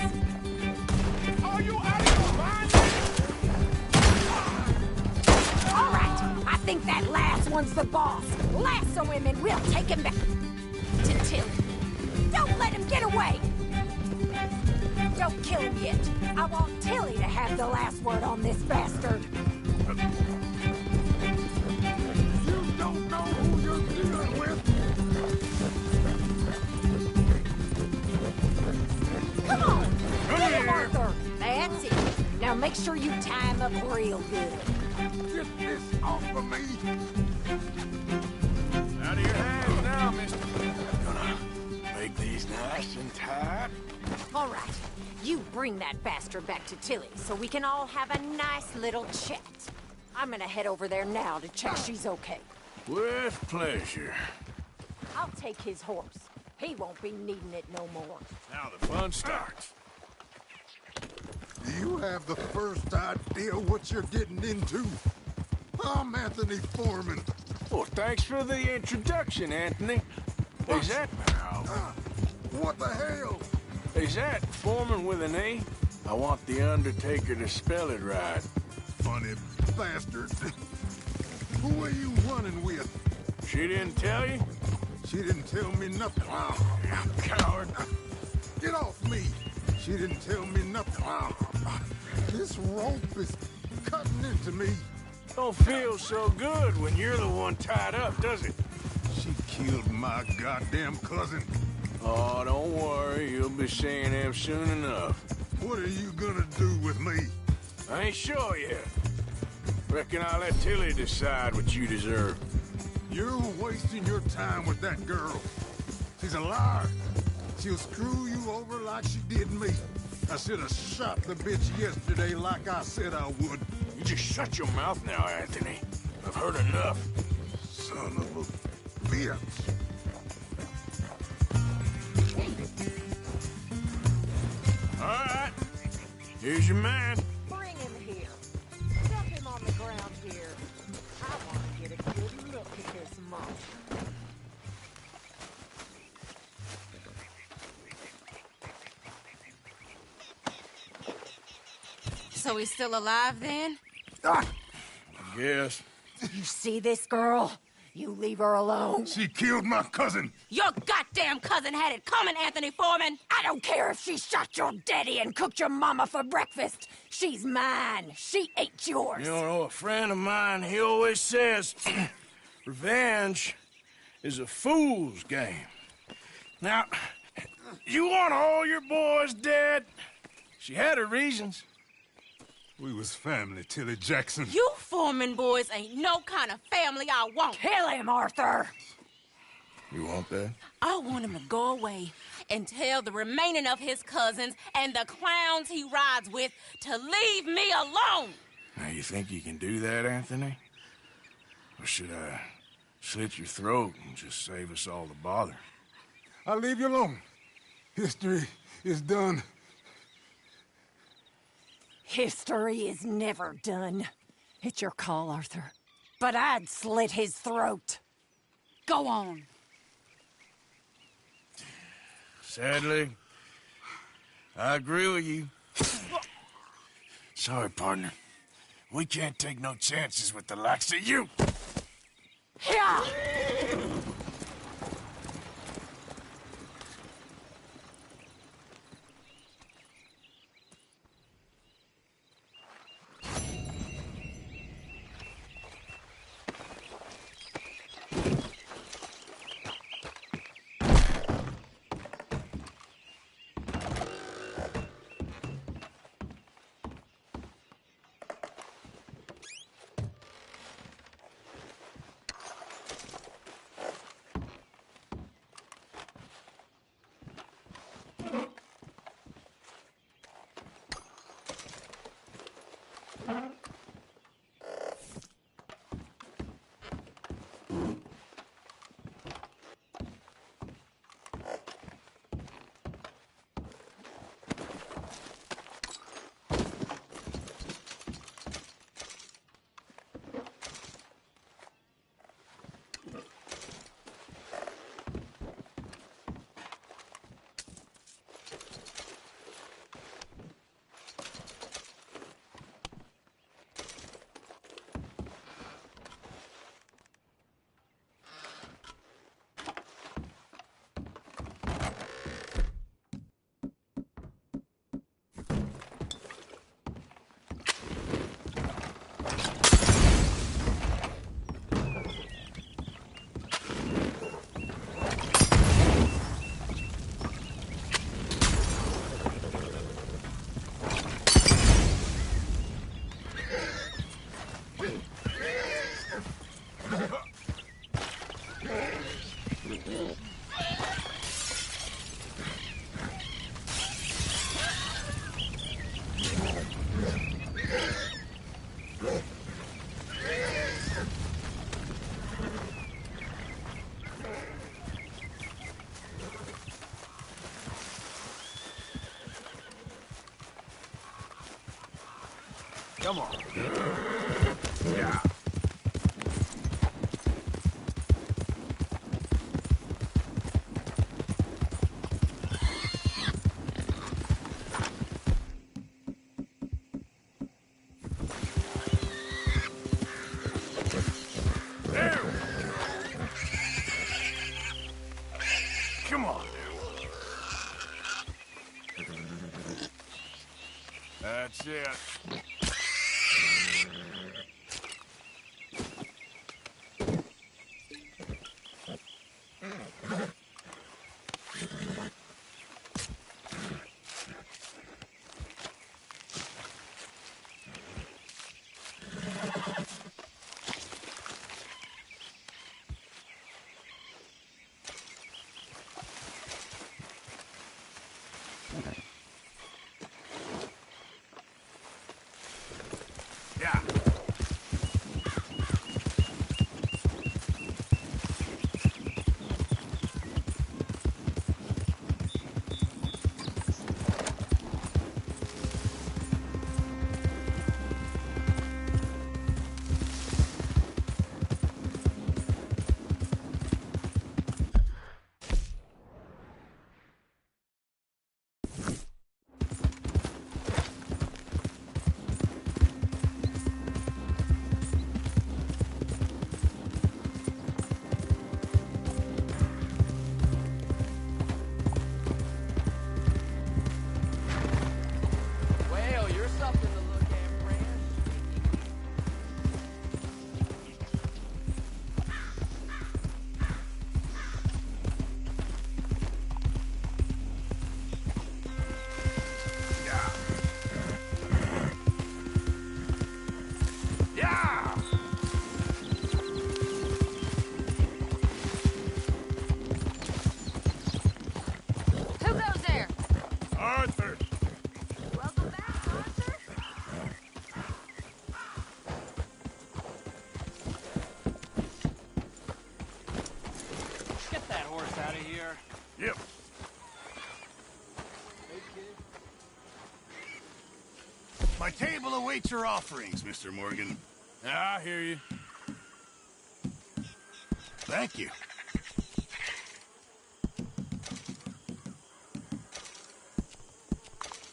Are you out of your mind? All right, I think that last one's the boss. Lasso him and we'll take him back to Tilly. Don't let him get away! Don't kill him yet. I want Tilly to have the last word on this bastard. You don't know who you're dealing with. Come on! Come Get him, here. Arthur! That's it. Now make sure you tie him up real good. Get this off of me. Out of your hands now, mister. Gonna make these nice and tight. All right, you bring that bastard back to Tilly so we can all have a nice little chat. I'm gonna head over there now to check she's okay. With pleasure. I'll take his horse. He won't be needing it no more. Now the fun starts. Do you have the first idea what you're getting into? I'm Anthony Foreman. Well, thanks for the introduction, Anthony. Is that... What the hell? Is that Foreman with an E? I want the Undertaker to spell it right. Funny bastard. Who are you running with? She didn't tell you? She didn't tell me nothing. Coward. Get off me. She didn't tell me nothing. This rope is cutting into me. Don't feel so good when you're the one tied up, does it? She killed my goddamn cousin. Oh, don't worry. You'll be seeing him soon enough. What are you gonna do with me? I ain't sure yet. Reckon I'll let Tilly decide what you deserve. You're wasting your time with that girl. She's a liar. She'll screw you over like she did me. I should have shot the bitch yesterday like I said I would. You just shut your mouth now, Anthony. I've heard enough. Son of a bitch. All right. Here's your man. Bring him here. Dump him on the ground here. I want to get a good look at this monster. So he's still alive then? I guess. You see this girl? You leave her alone. She killed my cousin. Your goddamn cousin had it coming, Anthony Foreman! I don't care if she shot your daddy and cooked your mama for breakfast. She's mine. She ate yours. You know, a friend of mine, he always says, revenge is a fool's game. Now, you want all your boys dead? She had her reasons. We was family, Tilly Jackson. You Foreman boys ain't no kind of family I want. Kill him, Arthur! You want that? I want him to go away and tell the remaining of his cousins and the clowns he rides with to leave me alone. Now, you think you can do that, Anthony? Or should I slit your throat and just save us all the bother? I'll leave you alone. History is done. History is never done. It's your call, Arthur. But I'd slit his throat. Go on. Sadly, I agree with you. Sorry, partner. We can't take no chances with the likes of you. Yeah! Come on. Yeah. There. Come on. That's it. Yeah. Well, you're something to look at, friend. Yeah. Who goes there? Arthur. Welcome back, Arthur. Get that horse out of here. Yep. My table awaits your offerings, Mr. Morgan. I hear you. Thank you.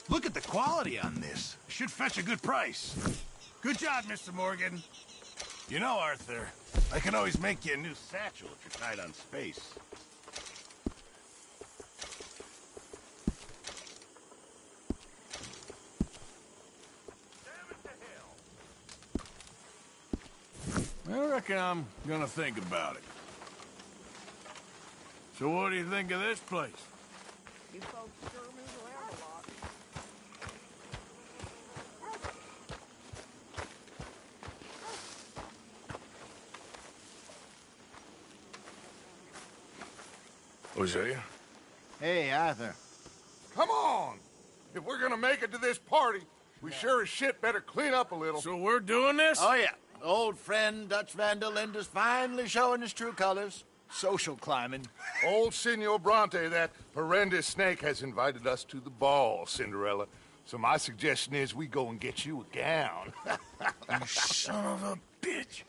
Look at the quality on this. Should fetch a good price. Good job, Mr. Morgan. You know, Arthur, I can always make you a new satchel if you're tight on space. I reckon I'm gonna think about it. So what do you think of this place? You folks sure move around a lot. Hosea? Hey, Arthur. Come on! If we're gonna make it to this party, we sure as shit better clean up a little. So we're doing this? Oh, yeah. Old friend Dutch Van der Linde is finally showing his true colors. Social climbing. Old Senor Bronte, that horrendous snake, has invited us to the ball, Cinderella. So my suggestion is we go and get you a gown. You son of a bitch.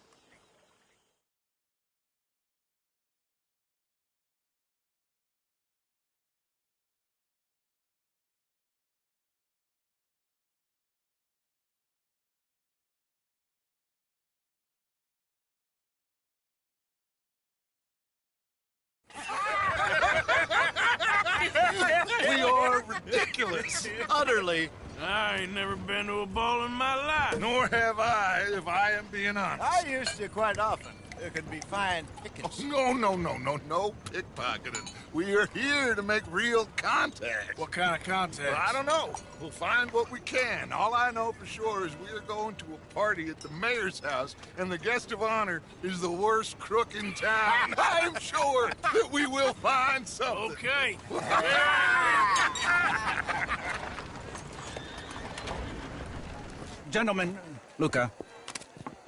We are ridiculous. Utterly. I ain't never been to a ball in my life. Nor have I, if I am being honest. I used to quite often. There can be fine pickings. No pickpocketing. We are here to make real contact. What kind of contact? Well, I don't know. We'll find what we can. All I know for sure is we are going to a party at the mayor's house, and the guest of honor is the worst crook in town. I'm sure that we will find something. Okay. Gentlemen, Luca,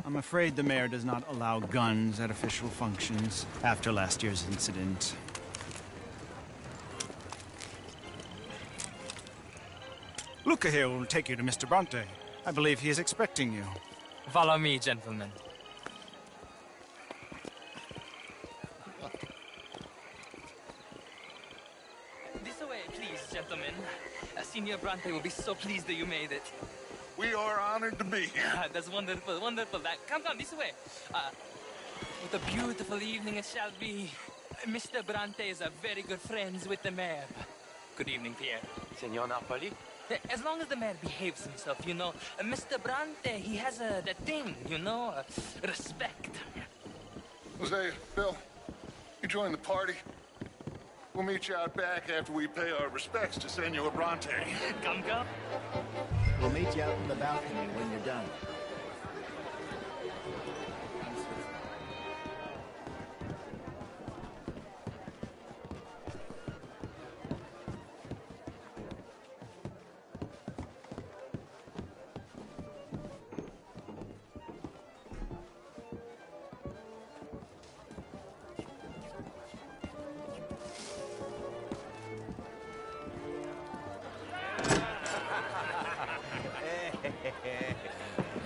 I'm afraid the mayor does not allow guns at official functions after last year's incident. Luca here will take you to Mr. Bronte. I believe he is expecting you. Follow me, gentlemen. This way, please, gentlemen. Senior Bronte will be so pleased that you made it. We are honored to be here. That's wonderful, wonderful. Come, this way. What a beautiful evening it shall be. Mr. Bronte is a very good friends with the mayor. Good evening, Pierre. Senor Napoli? As long as the mayor behaves himself, you know. Mr. Bronte, he has that thing, you know, respect. Hosea, Bill, you join the party. We'll meet you out back after we pay our respects to Senor Bronte. Come. We'll meet you out in the balcony when you're done.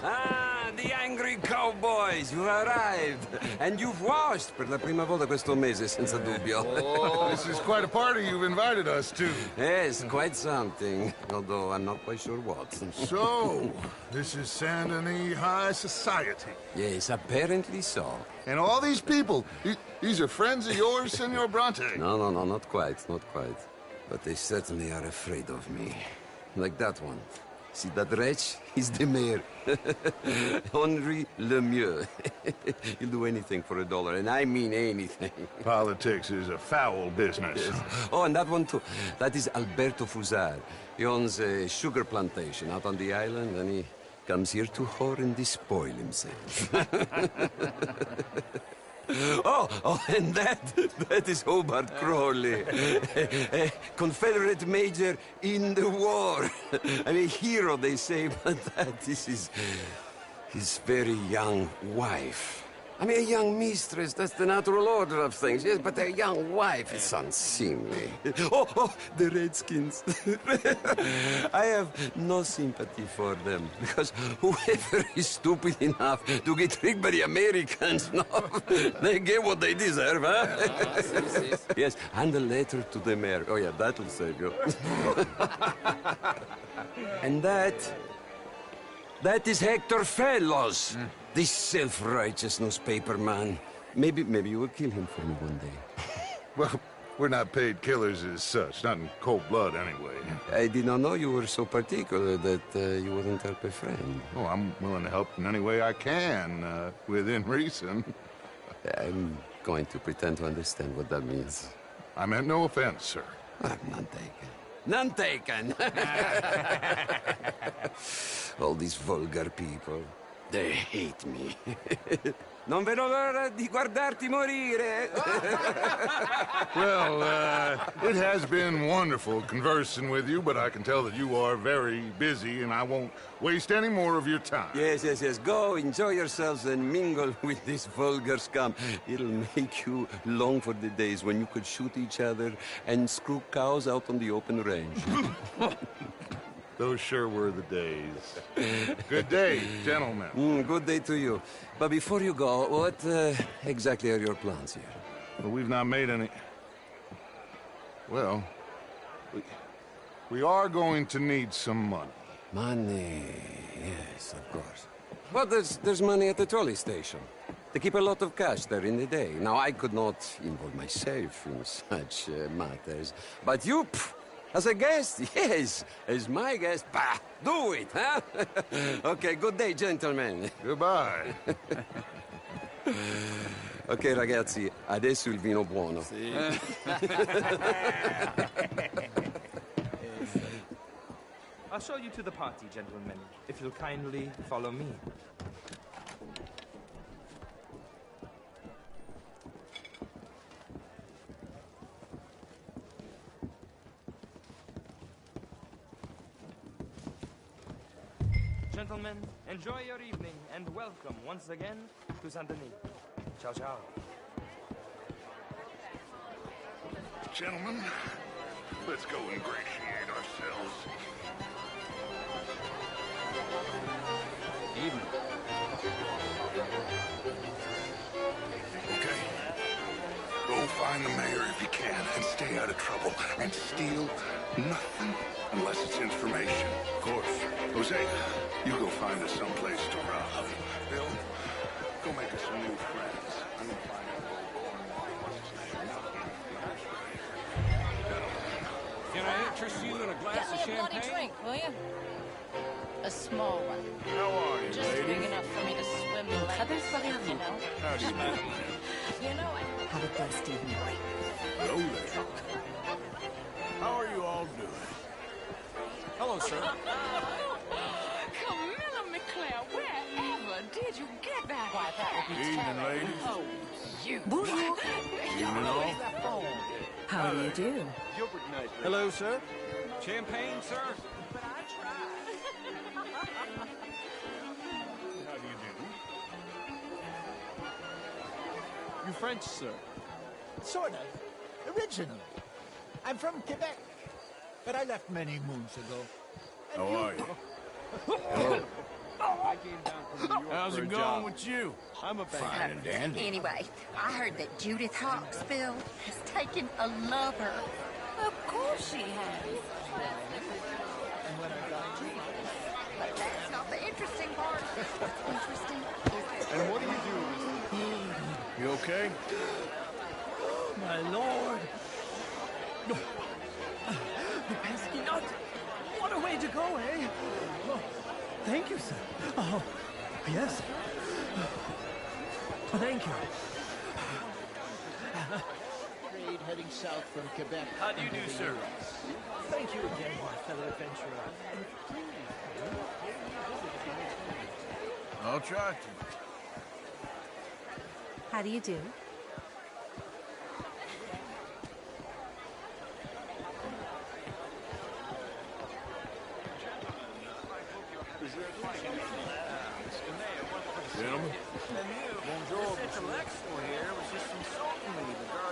Ah, the angry cowboys, you arrived. And you've washed per la prima volta questo mese, senza dubbio. Oh, this is quite a party you've invited us to. Yes, quite something. Although I'm not quite sure what. So, this is Saint Denis High Society. Yes, apparently so. And all these people, these are friends of yours, Senor Bronte? No, not quite. But they certainly are afraid of me. Like that one. See that wretch? He's the mayor. Henri Lemieux. He'll do anything for $1, and I mean anything. Politics is a foul business. Yes. Oh, and that one too. That is Alberto Fusar. He owns a sugar plantation out on the island, and he comes here to whore and despoil himself. Oh, and that is Hobart Crawley, a Confederate major in the war. I mean, hero, they say, but that is his very young wife. I mean, a young mistress, that's the natural order of things, yes, but a young wife, it's unseemly. Oh, the Redskins. I have no sympathy for them, because whoever is stupid enough to get tricked by the Americans, no, they get what they deserve, huh? Yes, and a letter to the mayor. Oh, yeah, that'll save you. And that That is Hector Fellows, this self-righteous newspaper man. Maybe you will kill him for me one day. Well, we're not paid killers as such, not in cold blood anyway. I did not know you were so particular that you wouldn't help a friend. Oh, I'm willing to help in any way I can, within reason. I'm going to pretend to understand what that means. I meant no offense, sir. None taken. None taken! All these vulgar people, they hate me. Non vedo l'ora di guardarti morire. Well, it has been wonderful conversing with you, but I can tell that you are very busy, and I won't waste any more of your time. Yes. Go, enjoy yourselves, and mingle with this vulgar scum. It'll make you long for the days when you could shoot each other and screw cows out on the open range. Those sure were the days. Good day, gentlemen. Good day to you. But before you go, what exactly are your plans here? Well, we've not made any... Well, we are going to need some money. Money, yes, of course. Well, there's money at the trolley station. They keep a lot of cash there in the day. Now, I could not involve myself in such matters. But you... As a guest? Yes. As my guest? Bah! Do it, huh? Okay, good day, gentlemen. Goodbye. Ok, ragazzi, adesso il vino buono. Sì. I'll show you to the party, gentlemen, if you'll kindly follow me. Gentlemen, enjoy your evening and welcome once again to Saint Denis. Ciao, ciao. Gentlemen, let's go ingratiate ourselves. Evening. Okay. Go find the mayor if you can and stay out of trouble. And steal nothing unless it's information. Of course. Jose, you go find us someplace to rob. Bill, go make us some new friends. I'm gonna find a little corn. What's his name? Can I interest you in a glass of Get me a bloody champagne? drink, will you? A small one. How are you, Just ladies? big enough for me to swim in like, you know. How do you do? You know it. Have a blessed evening. Hello there. How are you all doing? Hello, sir. Camilla McClare, wherever did you get that? Why, that would be Evening, terrible. ladies. Oh, you. Bonjour. Evening, all. How do you do? Hello, sir. Champagne, sir? How do you do? You French, sir? Sort of. Originally. I'm from Quebec. But I left many moons ago. How are you? I came down from New York How's for a it job. going with you? I'm a banker. Fine and dandy. Anyway, I heard that Judith Hawksbill has taken a lover. Of course she has. But that's not the interesting part. What's interesting is And what do you do? You okay? My lord. The pesky nut. What a way to go, eh? Oh, thank you, sir. Oh, yes. Thank you. Trade heading south from Quebec. How do you do, sir? Thank you again, my fellow adventurer. I'll try to. How do you do? Gentlemen.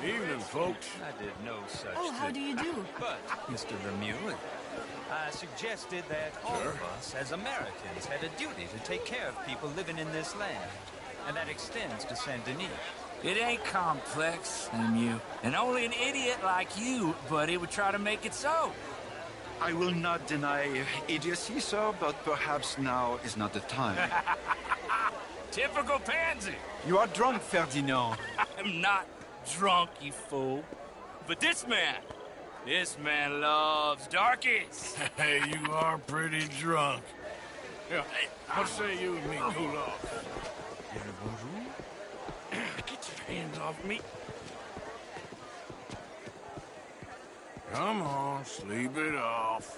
Evening, folks. I did no such Oh, how do you do? But, Mr. Lemieux, I suggested that all of us, as Americans, had a duty to take care of people living in this land. And that extends to Saint Denis. It ain't complex, Lemieux. And only an idiot like you, buddy, would try to make it so. I will not deny idiocy, sir, but perhaps now is not the time. Typical pansy. You are drunk, Ferdinand. I'm not drunk, you fool. But this man loves darkies. Hey, you are pretty drunk. Yeah, hey, what say you and me cool off? Get your hands off me. Come on, sleep it off.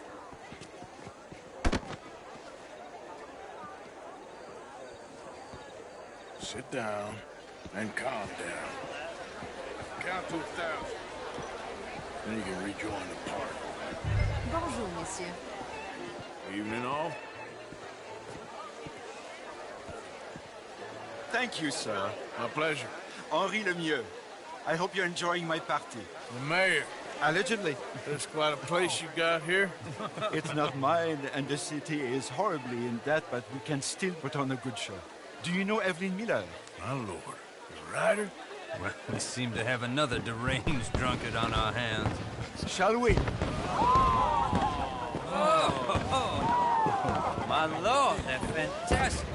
Sit down and calm down. Count to 1,000. Then you can rejoin the party. Bonjour, monsieur. Evening all. Thank you, sir. My pleasure. Henri Lemieux. I hope you're enjoying my party. The mayor. Allegedly. That's quite a place you got here. It's not mine, and the city is horribly in debt, but we can still put on a good show. Do you know Evelyn Miller? My lord. The writer? Well, we seem to have another deranged drunkard on our hands. Shall we? Oh, my lord, they're fantastic.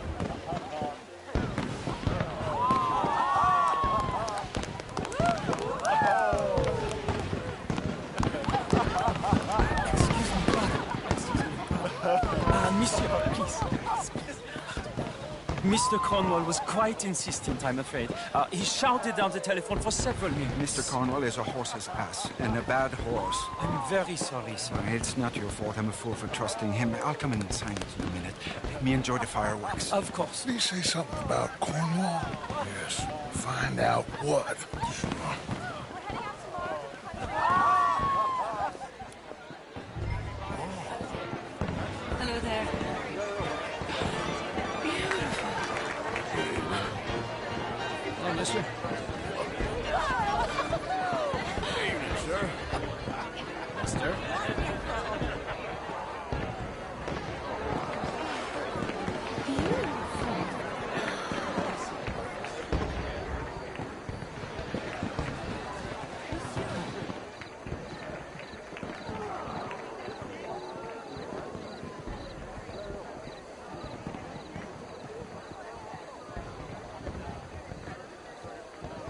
Monsieur, please. Mr. Cornwall was quite insistent, I'm afraid. He shouted down the telephone for several minutes. Mr. Cornwall is a horse's ass, and a bad horse. I'm very sorry, sir. It's not your fault. I'm a fool for trusting him. I'll come in and sign it in a minute. Let me enjoy the fireworks. Of course. Did he say something about Cornwall? Yes. Find out what. Hello there. Hello, monsieur. Evening, sir. Mister?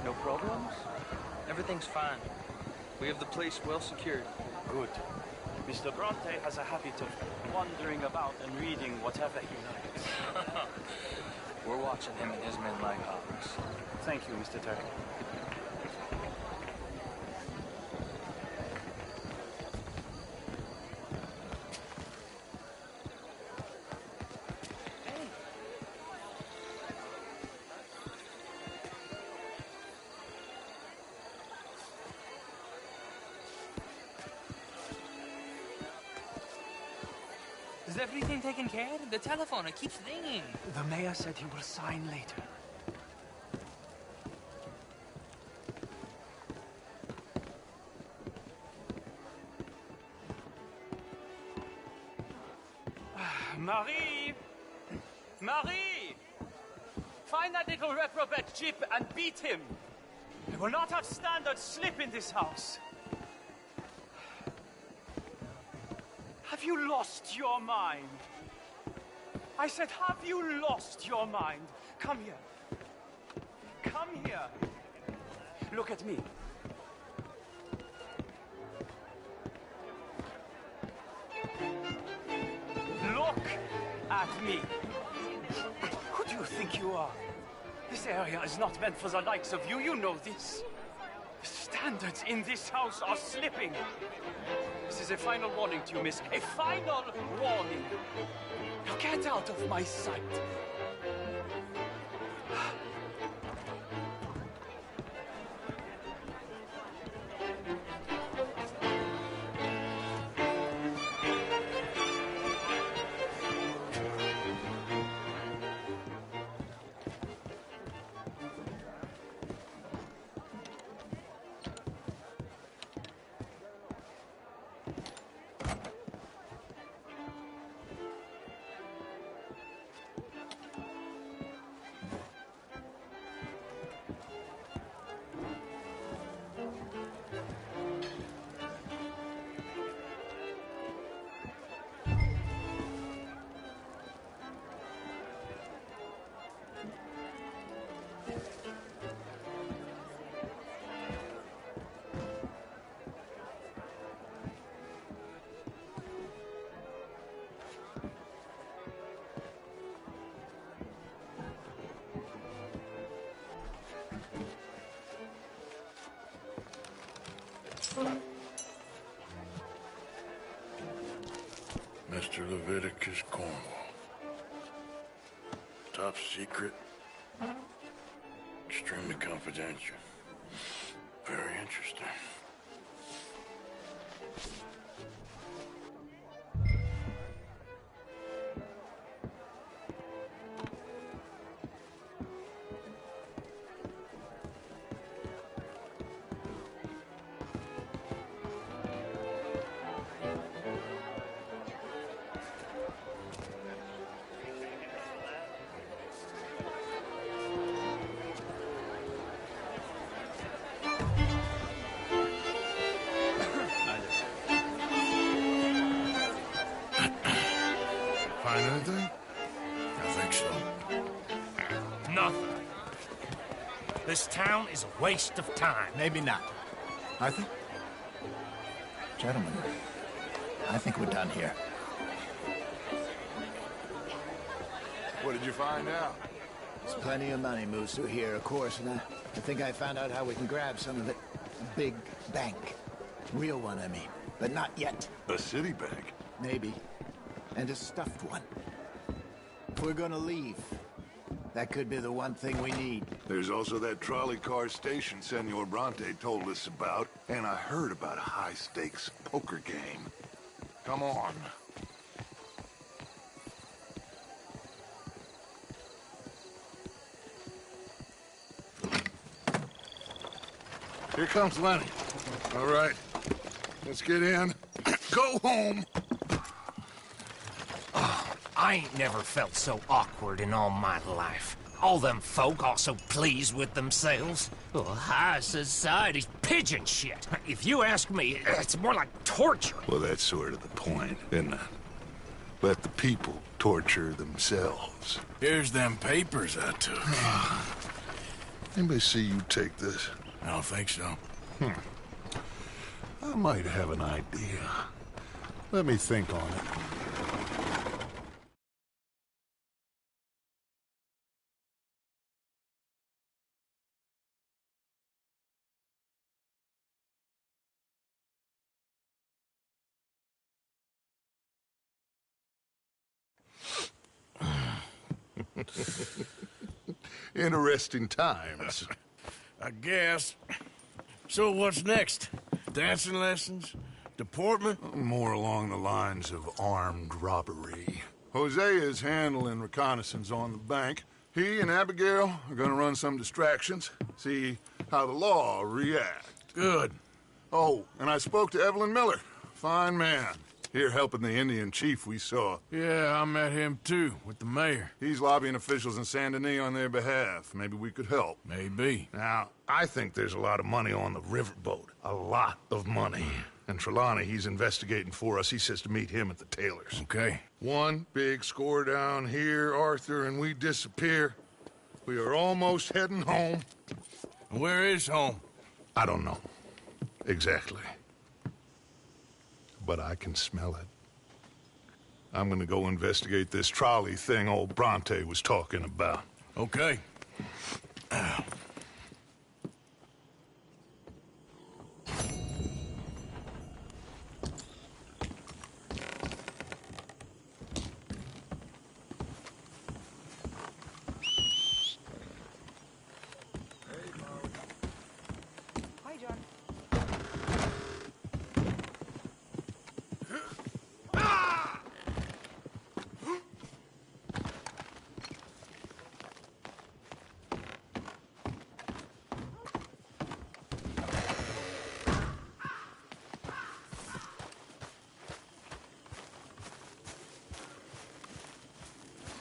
No problems? Everything's fine. We have the place well secured. Good. Mr. Bronte has a habit of wandering about and reading whatever he likes. We're watching him and his men like hawks. Thank you, Mr. Turk. Is everything taken care of? The telephone, it keeps ringing. The mayor said he will sign later. Marie! Marie! Find that little reprobate Jip and beat him. I will not have standard slip in this house. Have you lost your mind? I said, have you lost your mind? Come here. Come here. Look at me. Look at me. Who do you think you are? This area is not meant for the likes of you. You know this. The standards in this house are slipping. This is a final warning to you, miss. A final warning. Now get out of my sight. Mr. Leviticus Cornwall. Top secret. Extremely confidential. Very interesting. Find anything? I think so. Nothing. This town is a waste of time. Maybe not. Arthur? Gentlemen, I think we're done here. What did you find out? There's plenty of money moves through here, of course, and I think I found out how we can grab some of it. A big bank. Real one, I mean. But not yet. A city bank? Maybe. And a stuffed one. If we're gonna leave, that could be the one thing we need. There's also that trolley car station Senor Bronte told us about, and I heard about a high-stakes poker game. Come on. Here comes Lenny. All right, let's get in. Go home. I ain't never felt so awkward in all my life. All them folk all so pleased with themselves. Oh, high society's pigeon shit. If you ask me, it's more like torture. Well, that's sort of the point, isn't it? Let the people torture themselves. Here's them papers I took. Anybody see you take this? I don't think so. I might have an idea. Let me think on it. Interesting times. I guess. So what's next? Dancing lessons? Deportment? More along the lines of armed robbery. Jose is handling reconnaissance on the bank. He and Abigail are gonna run some distractions, see how the law reacts. Good. Oh, and I spoke to Evelyn Miller. Fine man. Here helping the Indian chief we saw. Yeah, I met him too, with the mayor. He's lobbying officials in Saint Denis on their behalf. Maybe we could help. Maybe. Now, I think there's a lot of money on the riverboat. A lot of money. And Trelawney, he's investigating for us. He says to meet him at the Taylor's. Okay. One big score down here, Arthur, and we disappear. We are almost heading home. Where is home? I don't know. Exactly. But I can smell it. I'm gonna go investigate this trolley thing old Bronte was talking about. Okay. Hi, John.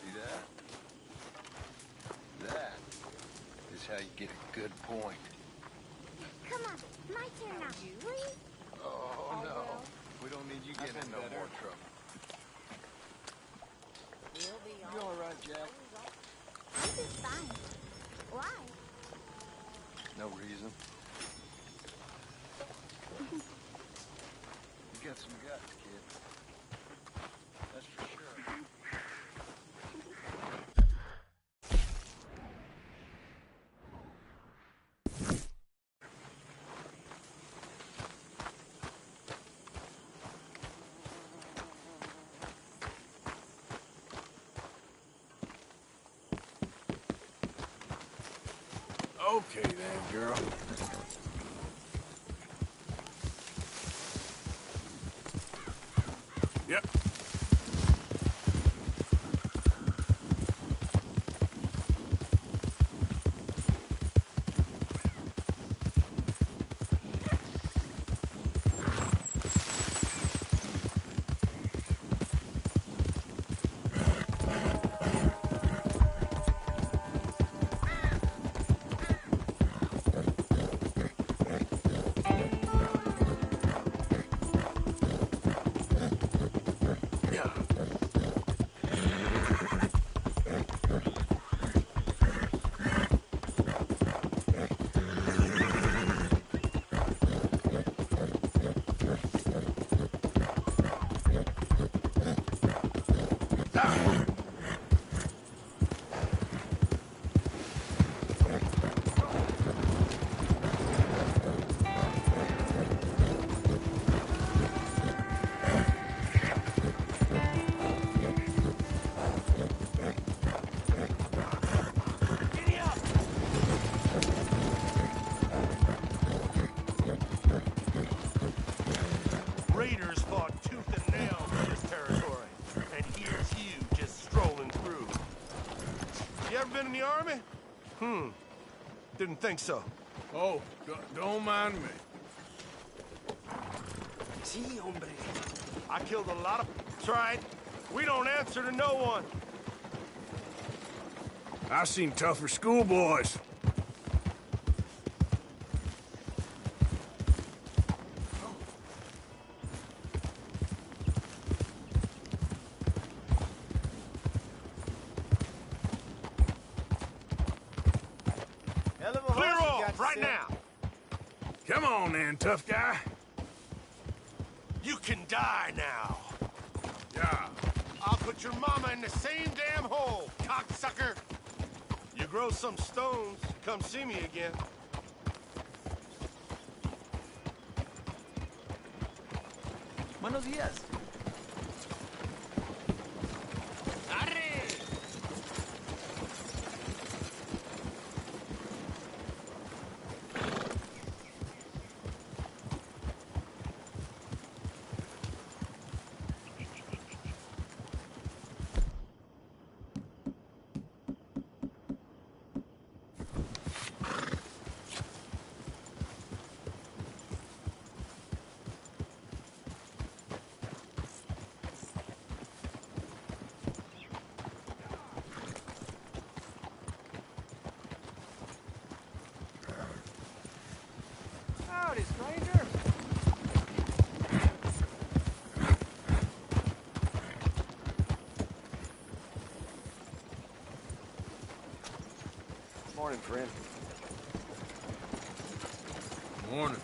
See that? That is how you get a good point. Come on, my turn now, please. Oh, no. We don't need you getting in no more trouble. You all right, Jack? This is fine. Why? No reason. You got some guts, kid. That's for sure. Okay then, girl. Yep. Raiders fought tooth and nail for this territory, and here's you just strolling through. You ever been in the army? Didn't think so. Oh, don't mind me. Si, hombre. I killed a lot of right. We don't answer to no one. I've seen tougher schoolboys. Clear off right now. Come on then, tough guy. You can die now. Yeah. I'll put your mama in the same damn hole, cocksucker. You grow some stones, come see me again. Buenos días. Howdy, stranger. Morning, friend. Morning.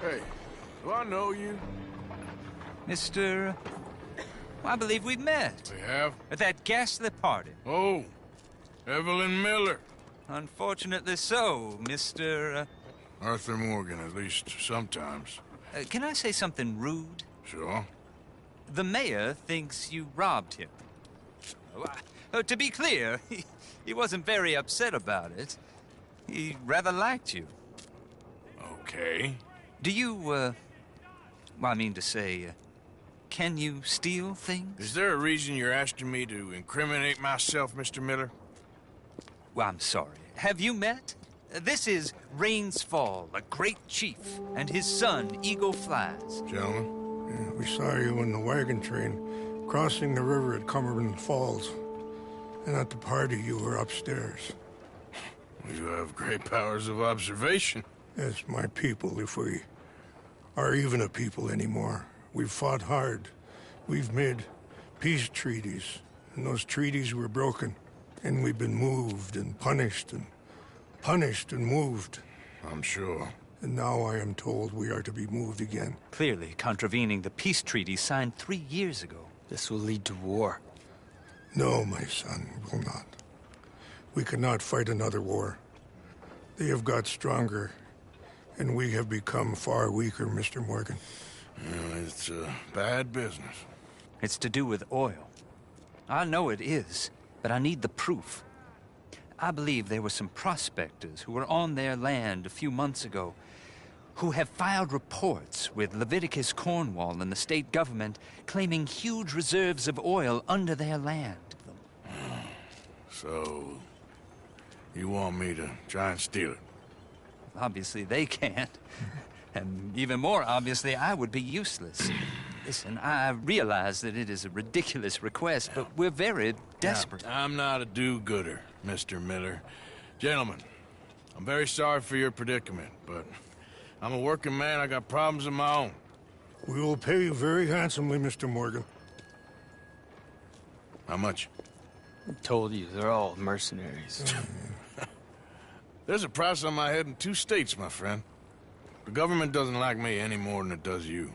Hey, do I know you? Mr. I believe we met. We have? At that ghastly party. Oh, Evelyn Miller. Unfortunately so, Mr. Arthur Morgan, at least sometimes. Can I say something rude? Sure. The mayor thinks you robbed him. To be clear, he wasn't very upset about it. He rather liked you. Okay. Do you, well, I mean to say, can you steal things? Is there a reason you're asking me to incriminate myself, Mr. Miller? Well, I'm sorry. Have you met? This is Rains Fall, a great chief, and his son, Eagle Flies. Gentlemen, we saw you in the wagon train crossing the river at Cumberland Falls. And at the party, you were upstairs. You have great powers of observation. Yes, my people, if we are even a people anymore. We've fought hard. We've made peace treaties, and those treaties were broken. And we've been moved and punished and moved. I'm sure. And now I am told we are to be moved again. Clearly contravening the peace treaty signed 3 years ago. This will lead to war. No, my son, will not. We cannot fight another war. They have got stronger, and we have become far weaker, Mr. Morgan. It's bad business. It's to do with oil. I know it is, but I need the proof. I believe there were some prospectors who were on their land a few months ago who have filed reports with Leviticus Cornwall and the state government claiming huge reserves of oil under their land. So, you want me to try and steal it? Obviously they can't. And even more obviously, I would be useless. Listen, I realize that it is a ridiculous request, but we're very desperate. Now, I'm not a do-gooder, Mr. Miller. Gentlemen, I'm very sorry for your predicament, but I'm a working man. I got problems of my own. We will pay you very handsomely, Mr. Morgan. How much? I told you, they're all mercenaries. There's a price on my head in 2 states, my friend. The government doesn't like me any more than it does you.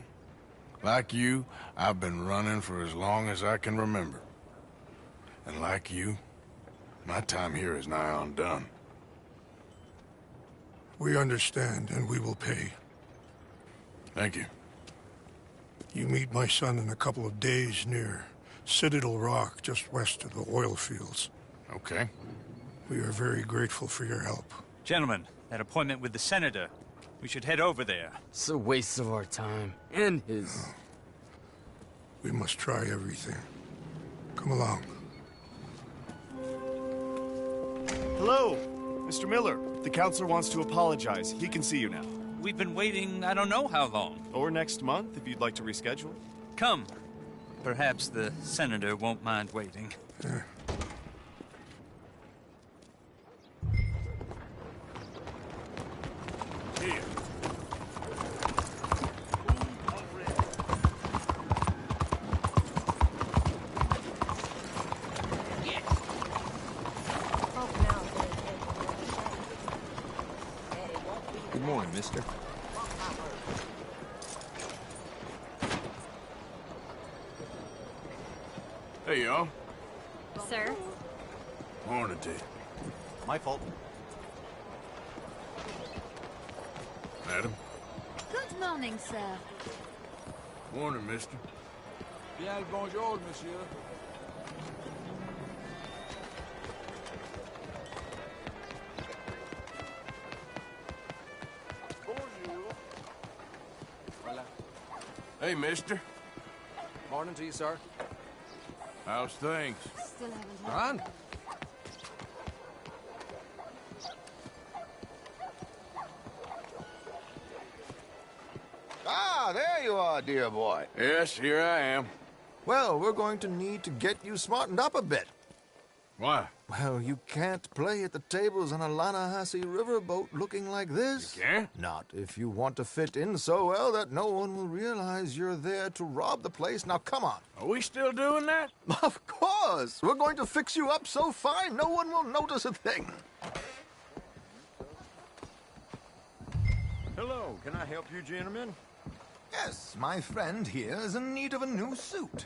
Like you, I've been running for as long as I can remember. And like you, my time here is nigh on done. We understand, and we will pay. Thank you. You meet my son in a couple of days near Citadel Rock, just west of the oil fields. Okay. We are very grateful for your help. Gentlemen, that appointment with the senator. We should head over there. It's a waste of our time. And his. We must try everything. Come along. Hello, Mr. Miller. The counselor wants to apologize. He can see you now. We've been waiting I don't know how long. Or next month, if you'd like to reschedule. Come. Perhaps the senator won't mind waiting. Here. Good morning, mister. Hey, y'all. Sir? Morning to you. My fault. Madam. Good morning, sir. Morning, mister. Bien le bonjour, monsieur. Bonjour. Voilà. Hey, mister. Morning to you, sir. How's things? Still haven't Grand. Ah, there you are, dear boy. Yes, here I am. Well, we're going to need to get you smartened up a bit. Why? Well, you can't play at the tables on a Lannahechee riverboat looking like this. You can't? Not if you want to fit in so well that no one will realize you're there to rob the place. Now, come on. Are we still doing that? Of course. We're going to fix you up so fine no one will notice a thing. Hello, can I help you, gentlemen? Yes, my friend here is in need of a new suit.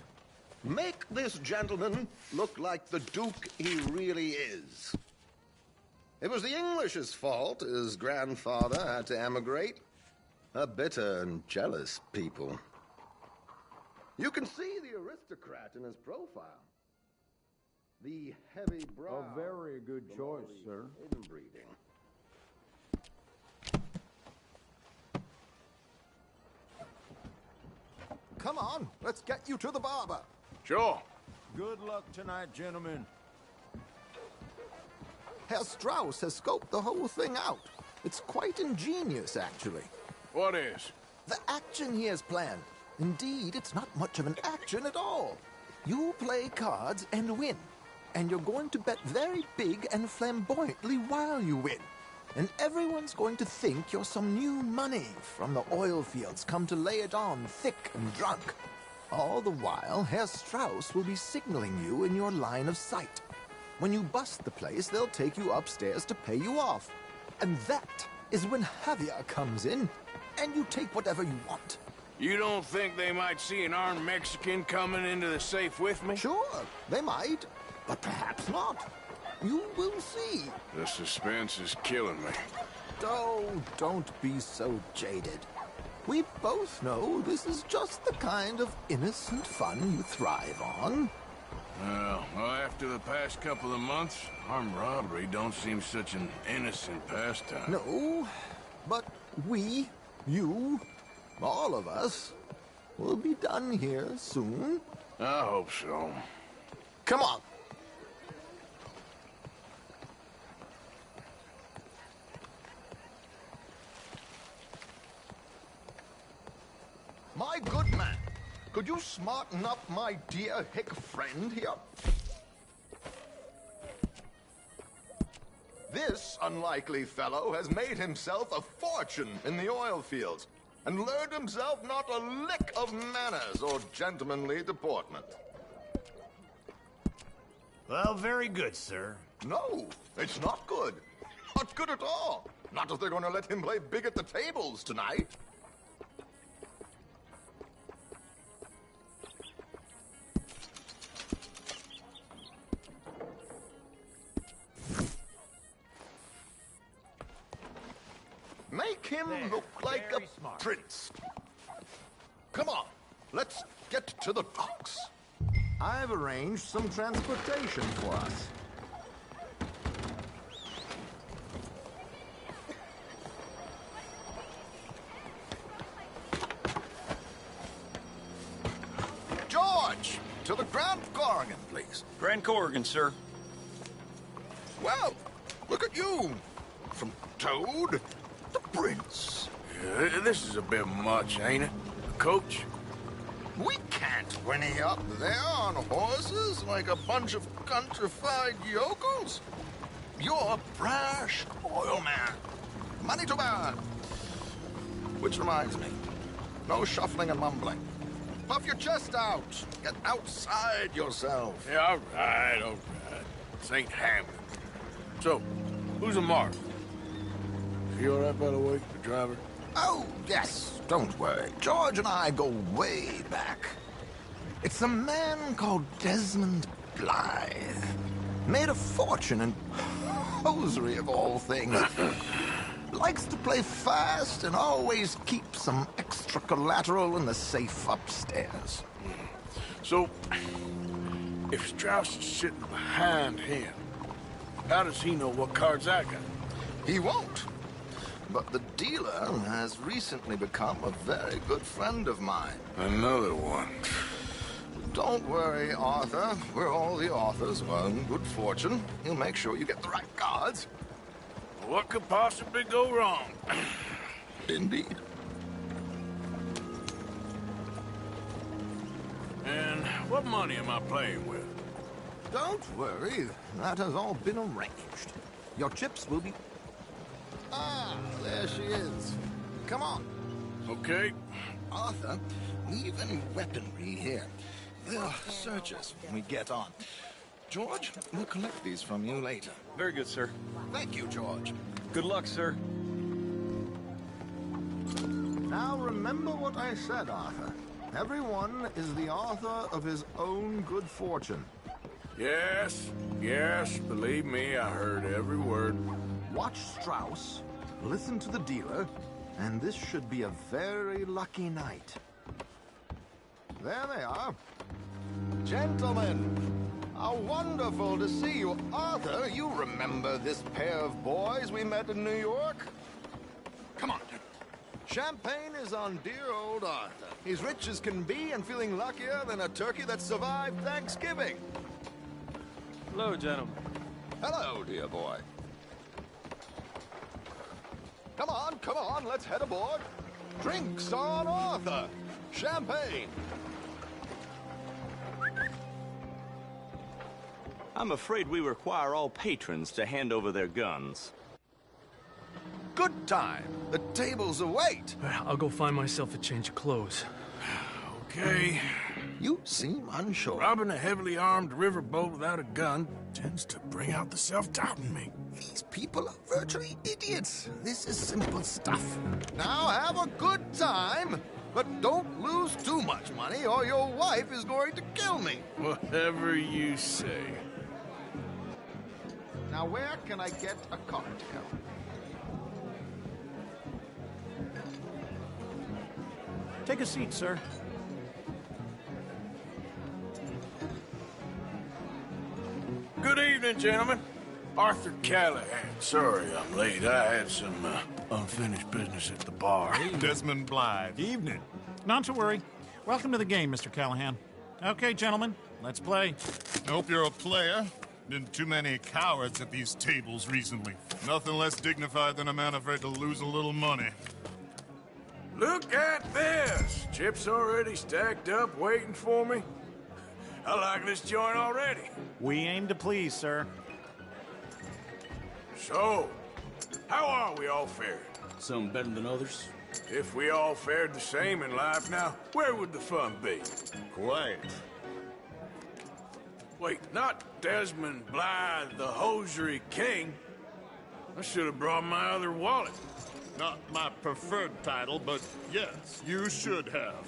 Make this gentleman look like the Duke he really is. It was the English's fault his grandfather had to emigrate. A bitter and jealous people. You can see the aristocrat in his profile. The heavy brow. A very good choice, sir. Inbreeding. Come on, let's get you to the barber. Sure. Good luck tonight, gentlemen. Herr Strauss has scoped the whole thing out. It's quite ingenious, actually. What is? The action he has planned. Indeed, it's not much of an action at all. You play cards and win. And you're going to bet very big and flamboyantly while you win. And everyone's going to think you're some new money from the oil fields come to lay it on thick and drunk. All the while, Herr Strauss will be signaling you in your line of sight. When you bust the place, they'll take you upstairs to pay you off. And that is when Javier comes in, and you take whatever you want. You don't think they might see an armed Mexican coming into the safe with me? Sure, they might, but perhaps not. You will see. The suspense is killing me. Oh, don't be so jaded. We both know this is just the kind of innocent fun you thrive on. Well, after the past couple of months, armed robbery don't seem such an innocent pastime. No, but we, you, all of us, will be done here soon. I hope so. Come on. My good man, could you smarten up my dear hick friend here? This unlikely fellow has made himself a fortune in the oil fields and learned himself not a lick of manners or gentlemanly deportment. Well, very good, sir. No, it's not good. Not good at all. Not if they're going to let him play big at the tables tonight. Make him look like a prince. Come on, let's get to the docks. I've arranged some transportation for us. George, to the Grand Corrigan, please. Grand Corrigan, sir. Well, look at you. From Toad to Prince. Yeah, this is a bit much, ain't it? Coach? We can't whinny up there on horses like a bunch of countrified yokels. You're a brash oil man. Money to burn. Which reminds me, no shuffling and mumbling. Puff your chest out. Get outside yourself. Yeah, all right, all right. This ain't Hamlet. So, who's a mark? Is he all right, by the way, the driver? Oh, yes, don't worry. George and I go way back. It's a man called Desmond Blythe. Made a fortune in hosiery of all things. Likes to play fast and always keep some extra collateral in the safe upstairs. So, if Strauss is sitting behind him, how does he know what cards I got? He won't. But the dealer has recently become a very good friend of mine. Another one. Don't worry, Arthur. We're all the authors of our own good fortune. He'll make sure you get the right cards. What could possibly go wrong? Indeed. And what money am I playing with? Don't worry. That has all been arranged. Your chips will be... Ah, there she is. Come on. Okay. Arthur, leave any weaponry here. They'll search us when we get on. George, we'll collect these from you later. Very good, sir. Thank you, George. Good luck, sir. Now remember what I said, Arthur. Everyone is the author of his own good fortune. Yes, yes, believe me, I heard every word. Watch Strauss, listen to the dealer, and this should be a very lucky night. There they are. Gentlemen, How wonderful to see you. Arthur, you remember this pair of boys we met in New York? Come on. Champagne is on dear old Arthur. He's rich as can be and feeling luckier than a turkey that survived Thanksgiving. Hello, gentlemen. Hello, dear boy. Come on, let's head aboard. Drinks on Arthur. Champagne. I'm afraid we require all patrons to hand over their guns. Good time. The tables await. I'll go find myself a change of clothes. Okay. You seem unsure. Robbing a heavily armed riverboat without a gun tends to bring out the self-doubt in me. These people are virtually idiots. This is simple stuff. Now have a good time, but don't lose too much money or your wife is going to kill me. Whatever you say. Now where can I get a cocktail? Take a seat, sir. Good evening, gentlemen. Arthur Callahan. Sorry I'm late. I had some unfinished business at the bar. Desmond Blythe. Evening. Not to worry. Welcome to the game, Mr. Callahan. Okay, gentlemen, let's play. I hope you're a player. Been too many cowards at these tables recently. Nothing less dignified than a man afraid to lose a little money. Look at this! Chips already stacked up, waiting for me. I like this joint already. We aim to please, sir. So, how are we all fared? Some better than others. If we all fared the same in life now, where would the fun be? Quiet. Wait, not Desmond Blythe, the hosiery king. I should have brought my other wallet. Not my preferred title, but yes, you should have.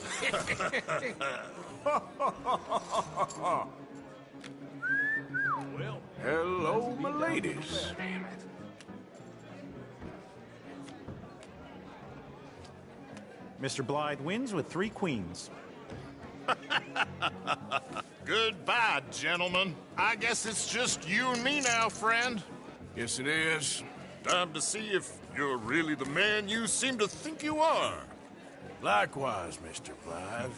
Well, hello, my ladies. Damn it. Mr. Blythe wins with 3 queens. Goodbye, gentlemen. I guess it's just you and me now, friend. Yes, it is. Time to see if you're really the man you seem to think you are. Likewise, Mr. Blythe.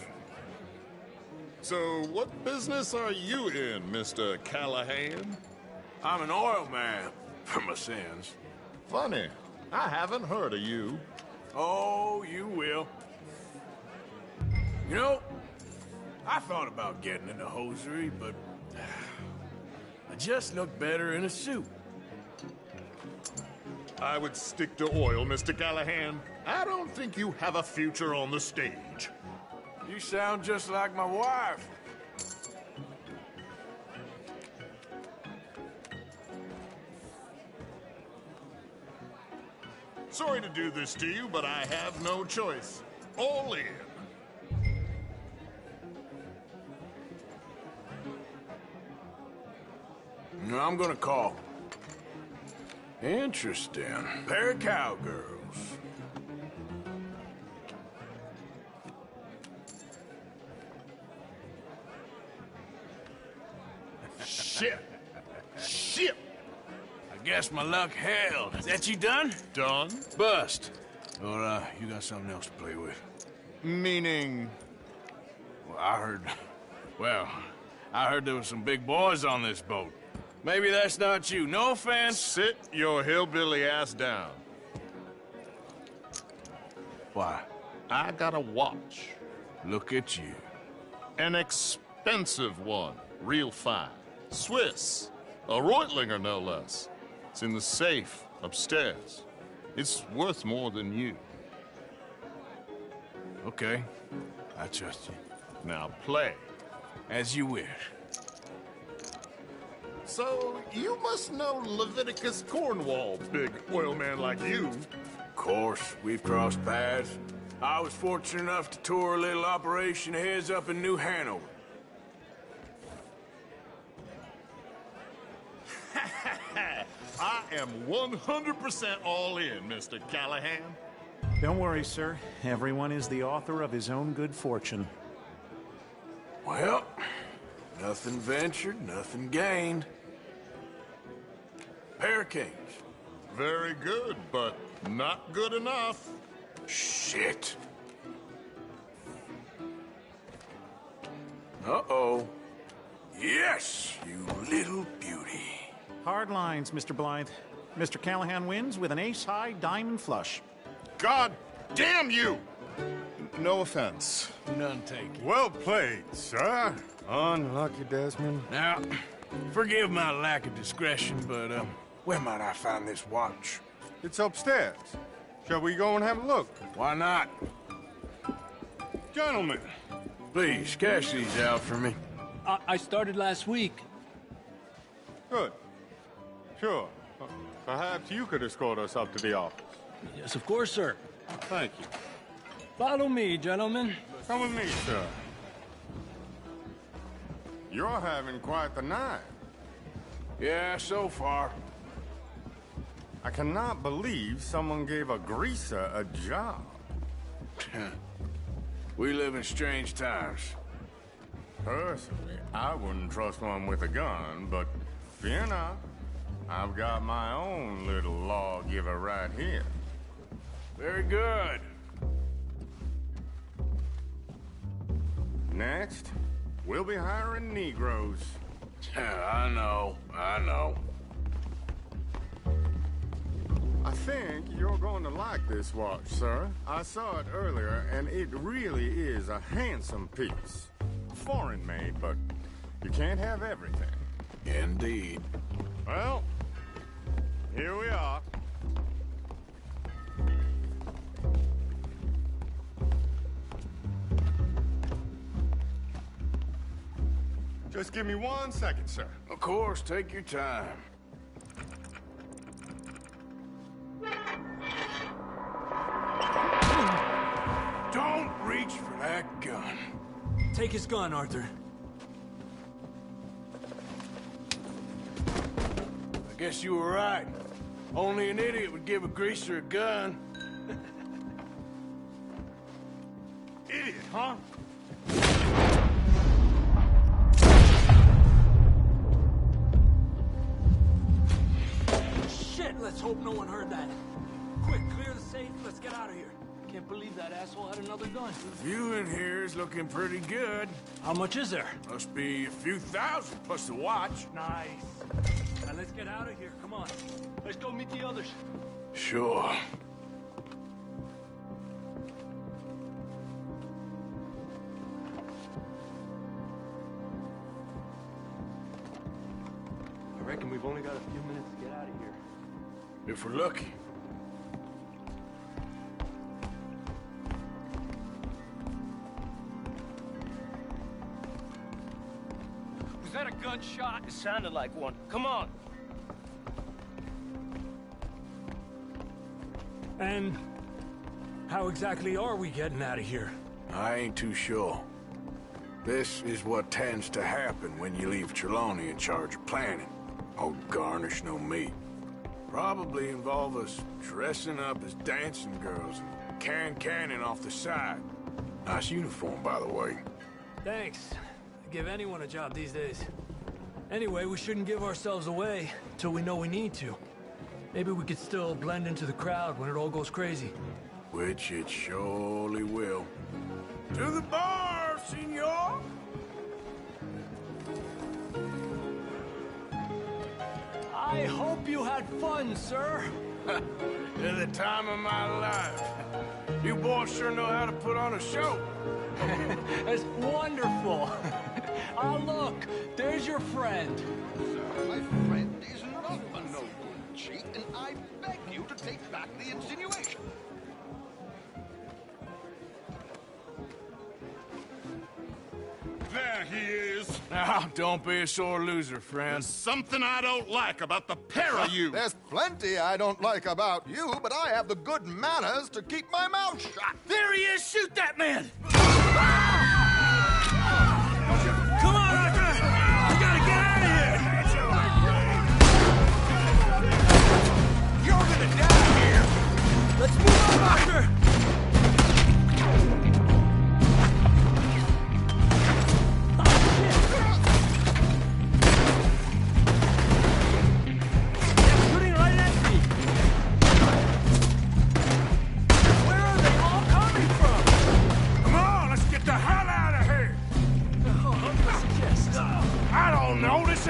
So, what business are you in, Mr. Callahan? I'm an oil man, for my sins. Funny. I haven't heard of you. Oh, you will. You know, I thought about getting into hosiery, but I just look better in a suit. I would stick to oil, Mr. Callahan. I don't think you have a future on the stage. You sound just like my wife. Sorry to do this to you, but I have no choice. All in. No, I'm gonna call. Interesting. Pair of cowgirls. Shit. Shit. I guess my luck held. Is that you done? Done? Bust. Or, you got something else to play with? Meaning? Well, I heard there was some big boys on this boat. Maybe that's not you. No offense. Sit your hillbilly ass down. Why? I got a watch. Look at you. An expensive one. Real fine. Swiss. A Reutlinger, no less. It's in the safe upstairs. It's worth more than you. Okay. I trust you. Now play. As you wish. So, you must know Leviticus Cornwall, big oil man like you. Of course, we've crossed paths. I was fortunate enough to tour a little operation of his up in New Hanover. I am 100% all in, Mr. Callahan. Don't worry, sir. Everyone is the author of his own good fortune. Well, Nothing ventured, nothing gained. Pair of kings. Very good, but not good enough. Shit. Uh-oh. Yes, you little beauty. Hard lines, Mr. Blythe. Mr. Callahan wins with an ace-high diamond flush. God damn you! No offense. None taken. Well played, sir. Unlucky, Desmond. Now, forgive my lack of discretion, but, where might I find this watch? It's upstairs. Shall we go and have a look? Why not? Gentlemen. Please, cash these out for me. I started last week. Good. Sure. Perhaps you could escort us up to the office. Yes, of course, sir. Thank you. Follow me, gentlemen. Come with me, sir. You're having quite the night. Yeah, so far. I cannot believe someone gave a greaser a job. We live in strange times. Personally, I wouldn't trust one with a gun, but fear not. I've got my own little lawgiver right here. Very good. Next, we'll be hiring Negroes. I know. I think you're going to like this watch, sir. I saw it earlier, and it really is a handsome piece. Foreign made, but you can't have everything. Indeed. Well, here we are. Just give me 1 second, sir. Of course, take your time. Don't reach for that gun. Take his gun, Arthur. I guess you were right. Only an idiot would give a greaser a gun. Idiot, huh? Shit, let's hope no one heard that. Quick, clear the safe, let's get out of here. Can't believe that asshole had another gun. The view in here is looking pretty good. How much is there? Must be a few thousand plus the watch. Nice. Now let's get out of here, come on. Let's go meet the others. Sure. I reckon we've only got a few minutes to get out of here. If we're lucky. Was that a gunshot? It sounded like one. Come on. And how exactly are we getting out of here? I ain't too sure. This is what tends to happen when you leave Trelawney in charge of planning. Oh, garnish no meat. Probably involve us dressing up as dancing girls and carrying cannon off the side. Nice uniform, by the way. Thanks. I'd give anyone a job these days. Anyway, we shouldn't give ourselves away till we know we need to. Maybe we could still blend into the crowd when it all goes crazy. Which it surely will. To the bar, senor! I hope you had fun, sir. At the time of my life. You boys sure know how to put on a show. That's wonderful. Ah, look, there's your friend. My friend is not a noble cheat, and I beg you to take back the insinuation. There he is. Now, don't be a sore loser, friend. There's something I don't like about the pair of you. There's plenty I don't like about you, but I have the good manners to keep my mouth shut. There he is! Shoot that man! Come on, Arthur! We gotta get out of here! You're gonna die here! Let's move on, Arthur!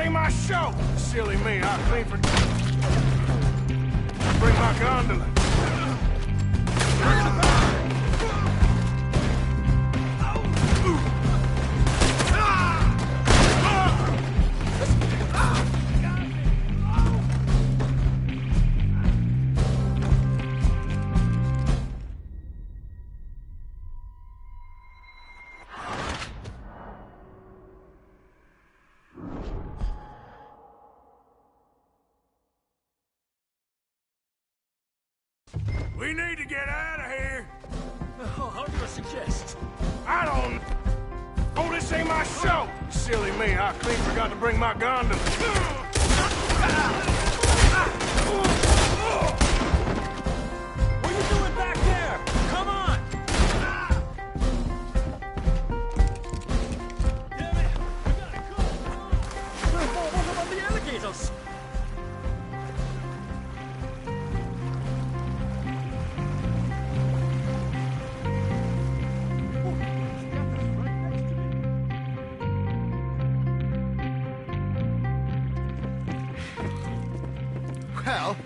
ain't my show! Silly me, I clean for... Bring my gondola. We need to get out of here. How do you suggest? I don't... Oh, this ain't my show. Silly me, I clean forgot to bring my gondola. What are you doing back there? Come on! Damn it! We gotta go! What about the alligators? Well,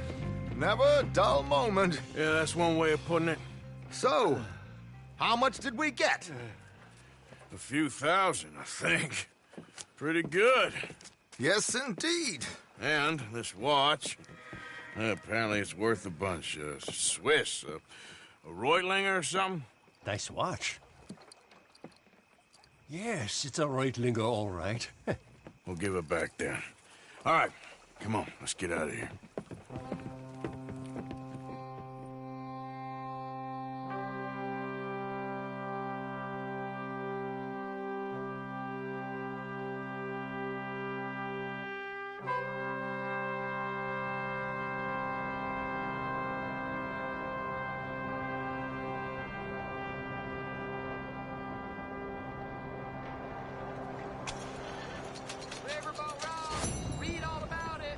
never a dull moment. Yeah, that's one way of putting it. So, how much did we get? A few thousand, I think. Pretty good. Yes, indeed. And this watch, apparently it's worth a bunch. Swiss, a Reutlinger or something? Nice watch. Yes, it's a Reutlinger, all right. We'll give it back then. All right, come on, let's get out of here. Read all about it.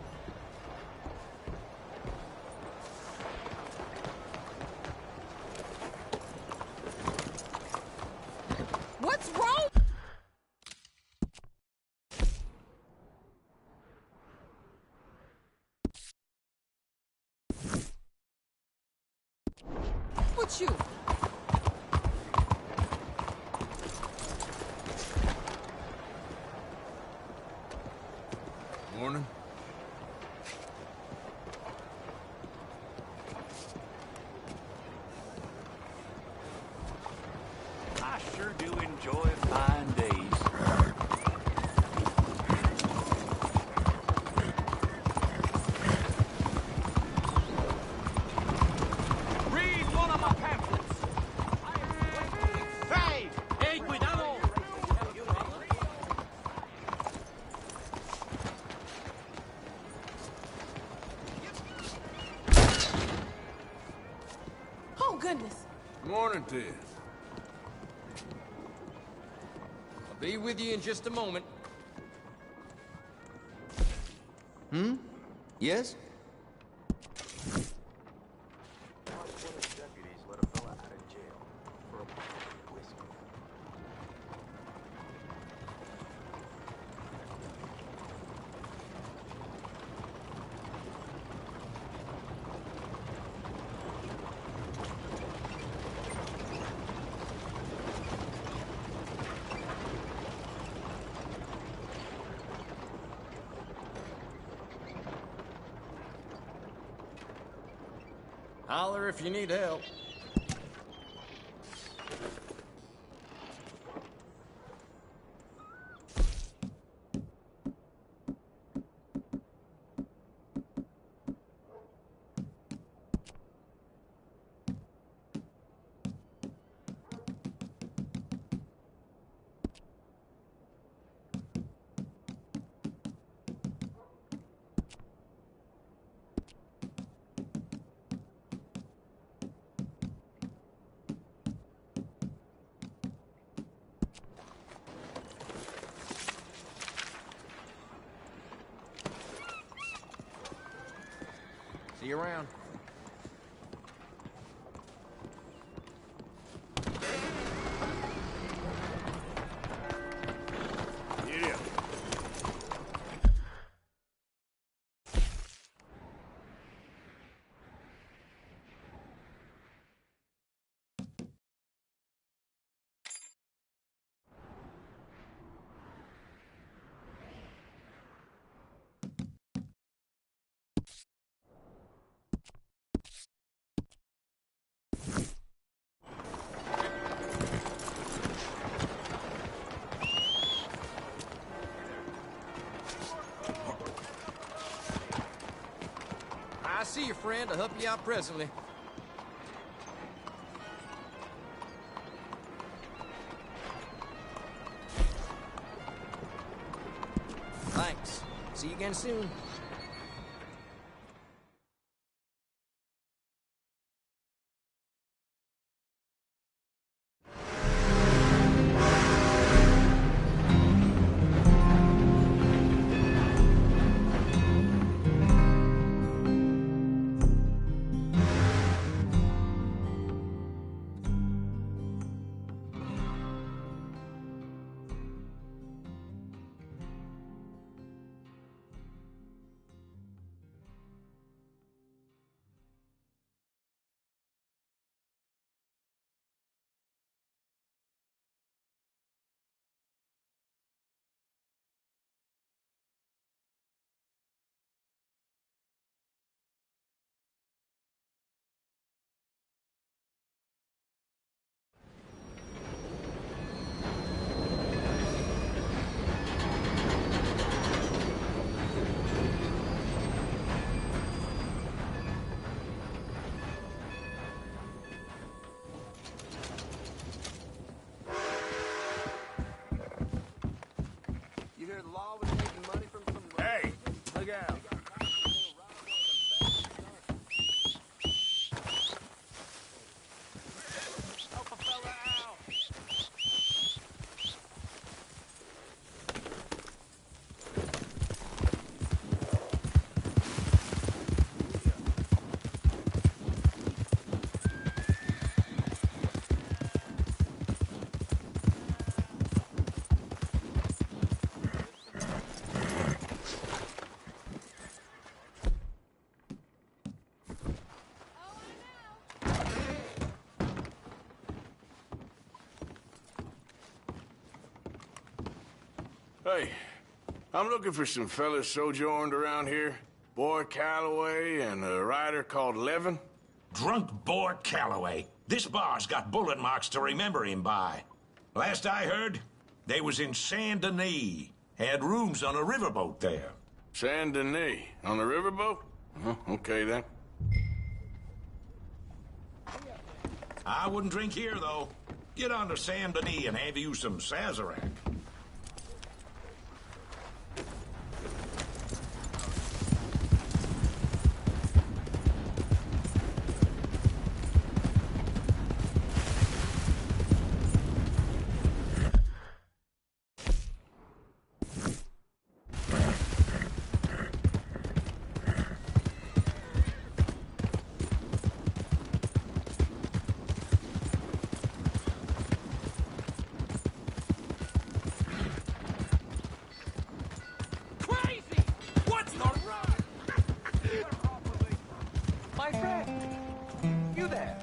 What's wrong? What's you? Morning. I sure do enjoy fine days. Read one of my pamphlets. Hey! Hey, cuidado! Oh, goodness. Morning to you. I'll be with you in just a moment. Yes? Holler if you need help. See you around. Yeah. I see you, friend. I'll help you out presently. Thanks. See you again soon. Hey, look out. Help a fella out. Hey, I'm looking for some fellas sojourned around here. Boy Calloway and a rider called Levin. Drunk Boy Calloway. This bar's got bullet marks to remember him by. Last I heard, they was in Saint Denis. Had rooms on a riverboat there. Saint Denis? On a riverboat? Okay then. I wouldn't drink here, though. Get on to Saint Denis and have you some Sazerac. My friend! You there!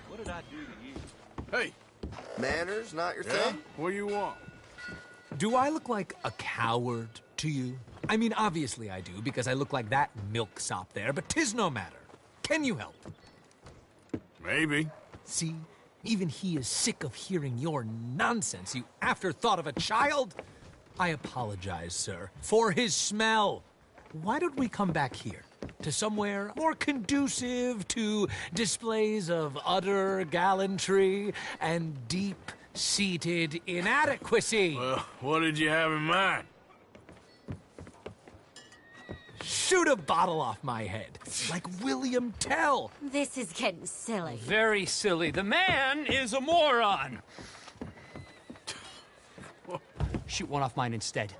What did I do to you? Hey! Manners, not your thing? What do you want? Do I look like a coward to you? I mean, obviously I do, because I look like that milksop there, but 'tis no matter. Can you help? Maybe. See? Even he is sick of hearing your nonsense, you afterthought of a child. I apologize, sir, for his smell. Why don't we come back here? To somewhere more conducive to displays of utter gallantry and deep-seated inadequacy. Well, what did you have in mind? Shoot a bottle off my head, like William Tell. This is getting silly. Very silly. The man is a moron. Shoot one off mine instead.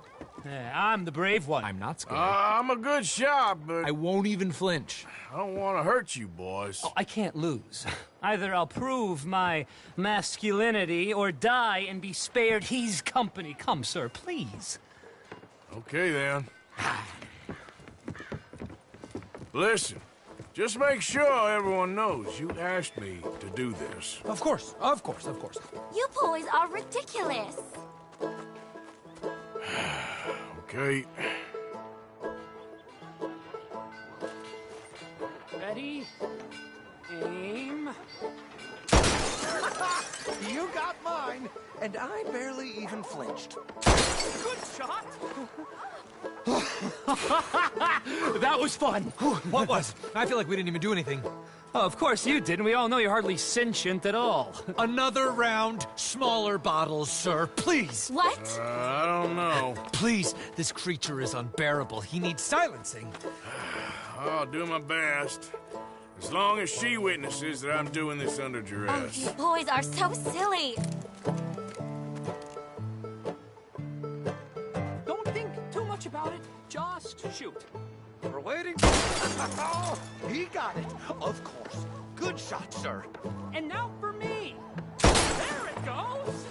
I'm the brave one. I'm not scared. I'm a good shot, but... I won't even flinch. I don't want to hurt you, boys. Oh, I can't lose. Either I'll prove my masculinity or die and be spared his company. Come, sir, please. Okay, then. Listen, just make sure everyone knows you asked me to do this. Of course, of course, of course. You boys are ridiculous. Okay. Ready? Aim. You got mine, and I barely even flinched. Good shot. That was fun. What was? I feel like we didn't even do anything. Oh, of course you did, and we all know you're hardly sentient at all. Another round, smaller bottles, sir, please. What? I don't know. Please, this creature is unbearable. He needs silencing. I'll do my best. As long as she witnesses that I'm doing this under Oh, duress. you boys are so silly. Don't think too much about it. Just shoot. We're waiting. Oh, he got it. Of course. Good shot, sir. And now for me. There it goes.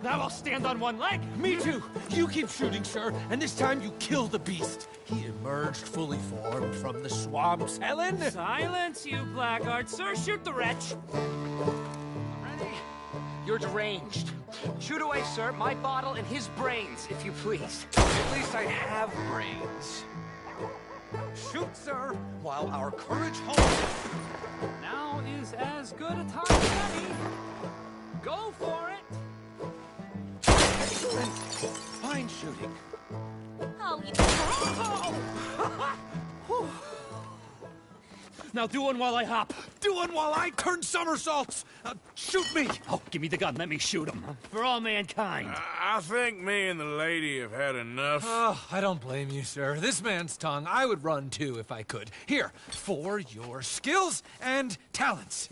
Now I'll stand on one leg. Me too. You keep shooting, sir, and this time you kill the beast. He emerged fully formed from the swamps, Helen. Silence, you blackguard, sir. Shoot the wretch. Ready? You're deranged. Shoot away, sir. My bottle and his brains, if you please. At least I have brains. Shoot, sir, while our courage holds. Now is as good a time as any. Go for it. Excellent. Fine shooting. Oh, you... Now do one while I hop. Do one while I turn somersaults. Shoot me. Oh, give me the gun. Let me shoot him. For all mankind. I think me and the lady have had enough. Oh, I don't blame you, sir. This man's tongue, I would run too if I could. Here, for your skills and talents.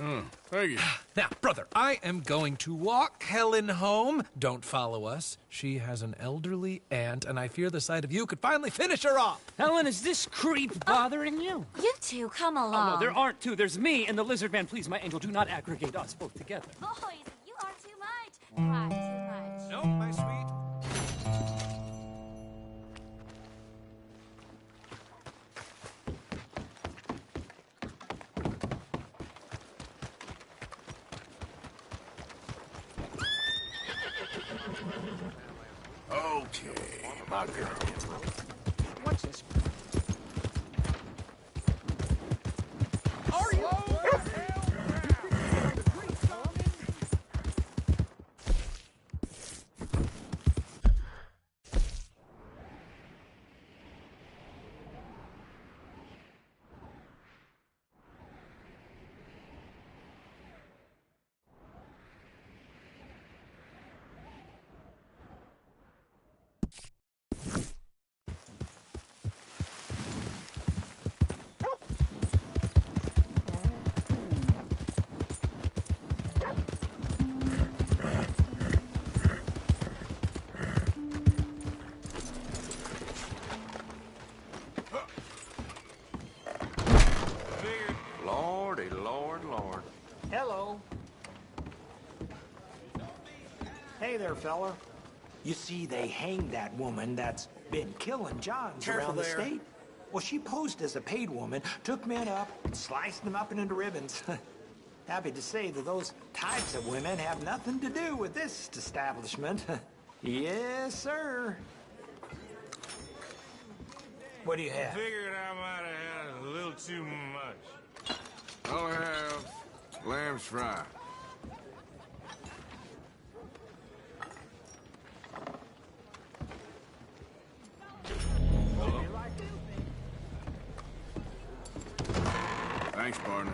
Thank you. Now, brother, I am going to walk Helen home. Don't follow us. She has an elderly aunt, and I fear the sight of you could finally finish her off. Helen, is this creep bothering you? You two, come along. Oh, no, there aren't two. There's me and the lizard man. Please, my angel, do not aggregate us both together. Boys, you are too much. Try too much. No, my sweet. Okay, my girl. What's this? Are you? Lordy, Lord, Lord. Hello. Hey there, fella. You see, they hanged that woman that's been killing Johns around the state. Well, she posed as a paid woman, took men up, and sliced them up into ribbons. Happy to say that those types of women have nothing to do with this establishment. Yes, sir. What do you have? Figured I might have had a little too much. I'll have lamb's fry. Hello? Thanks, partner.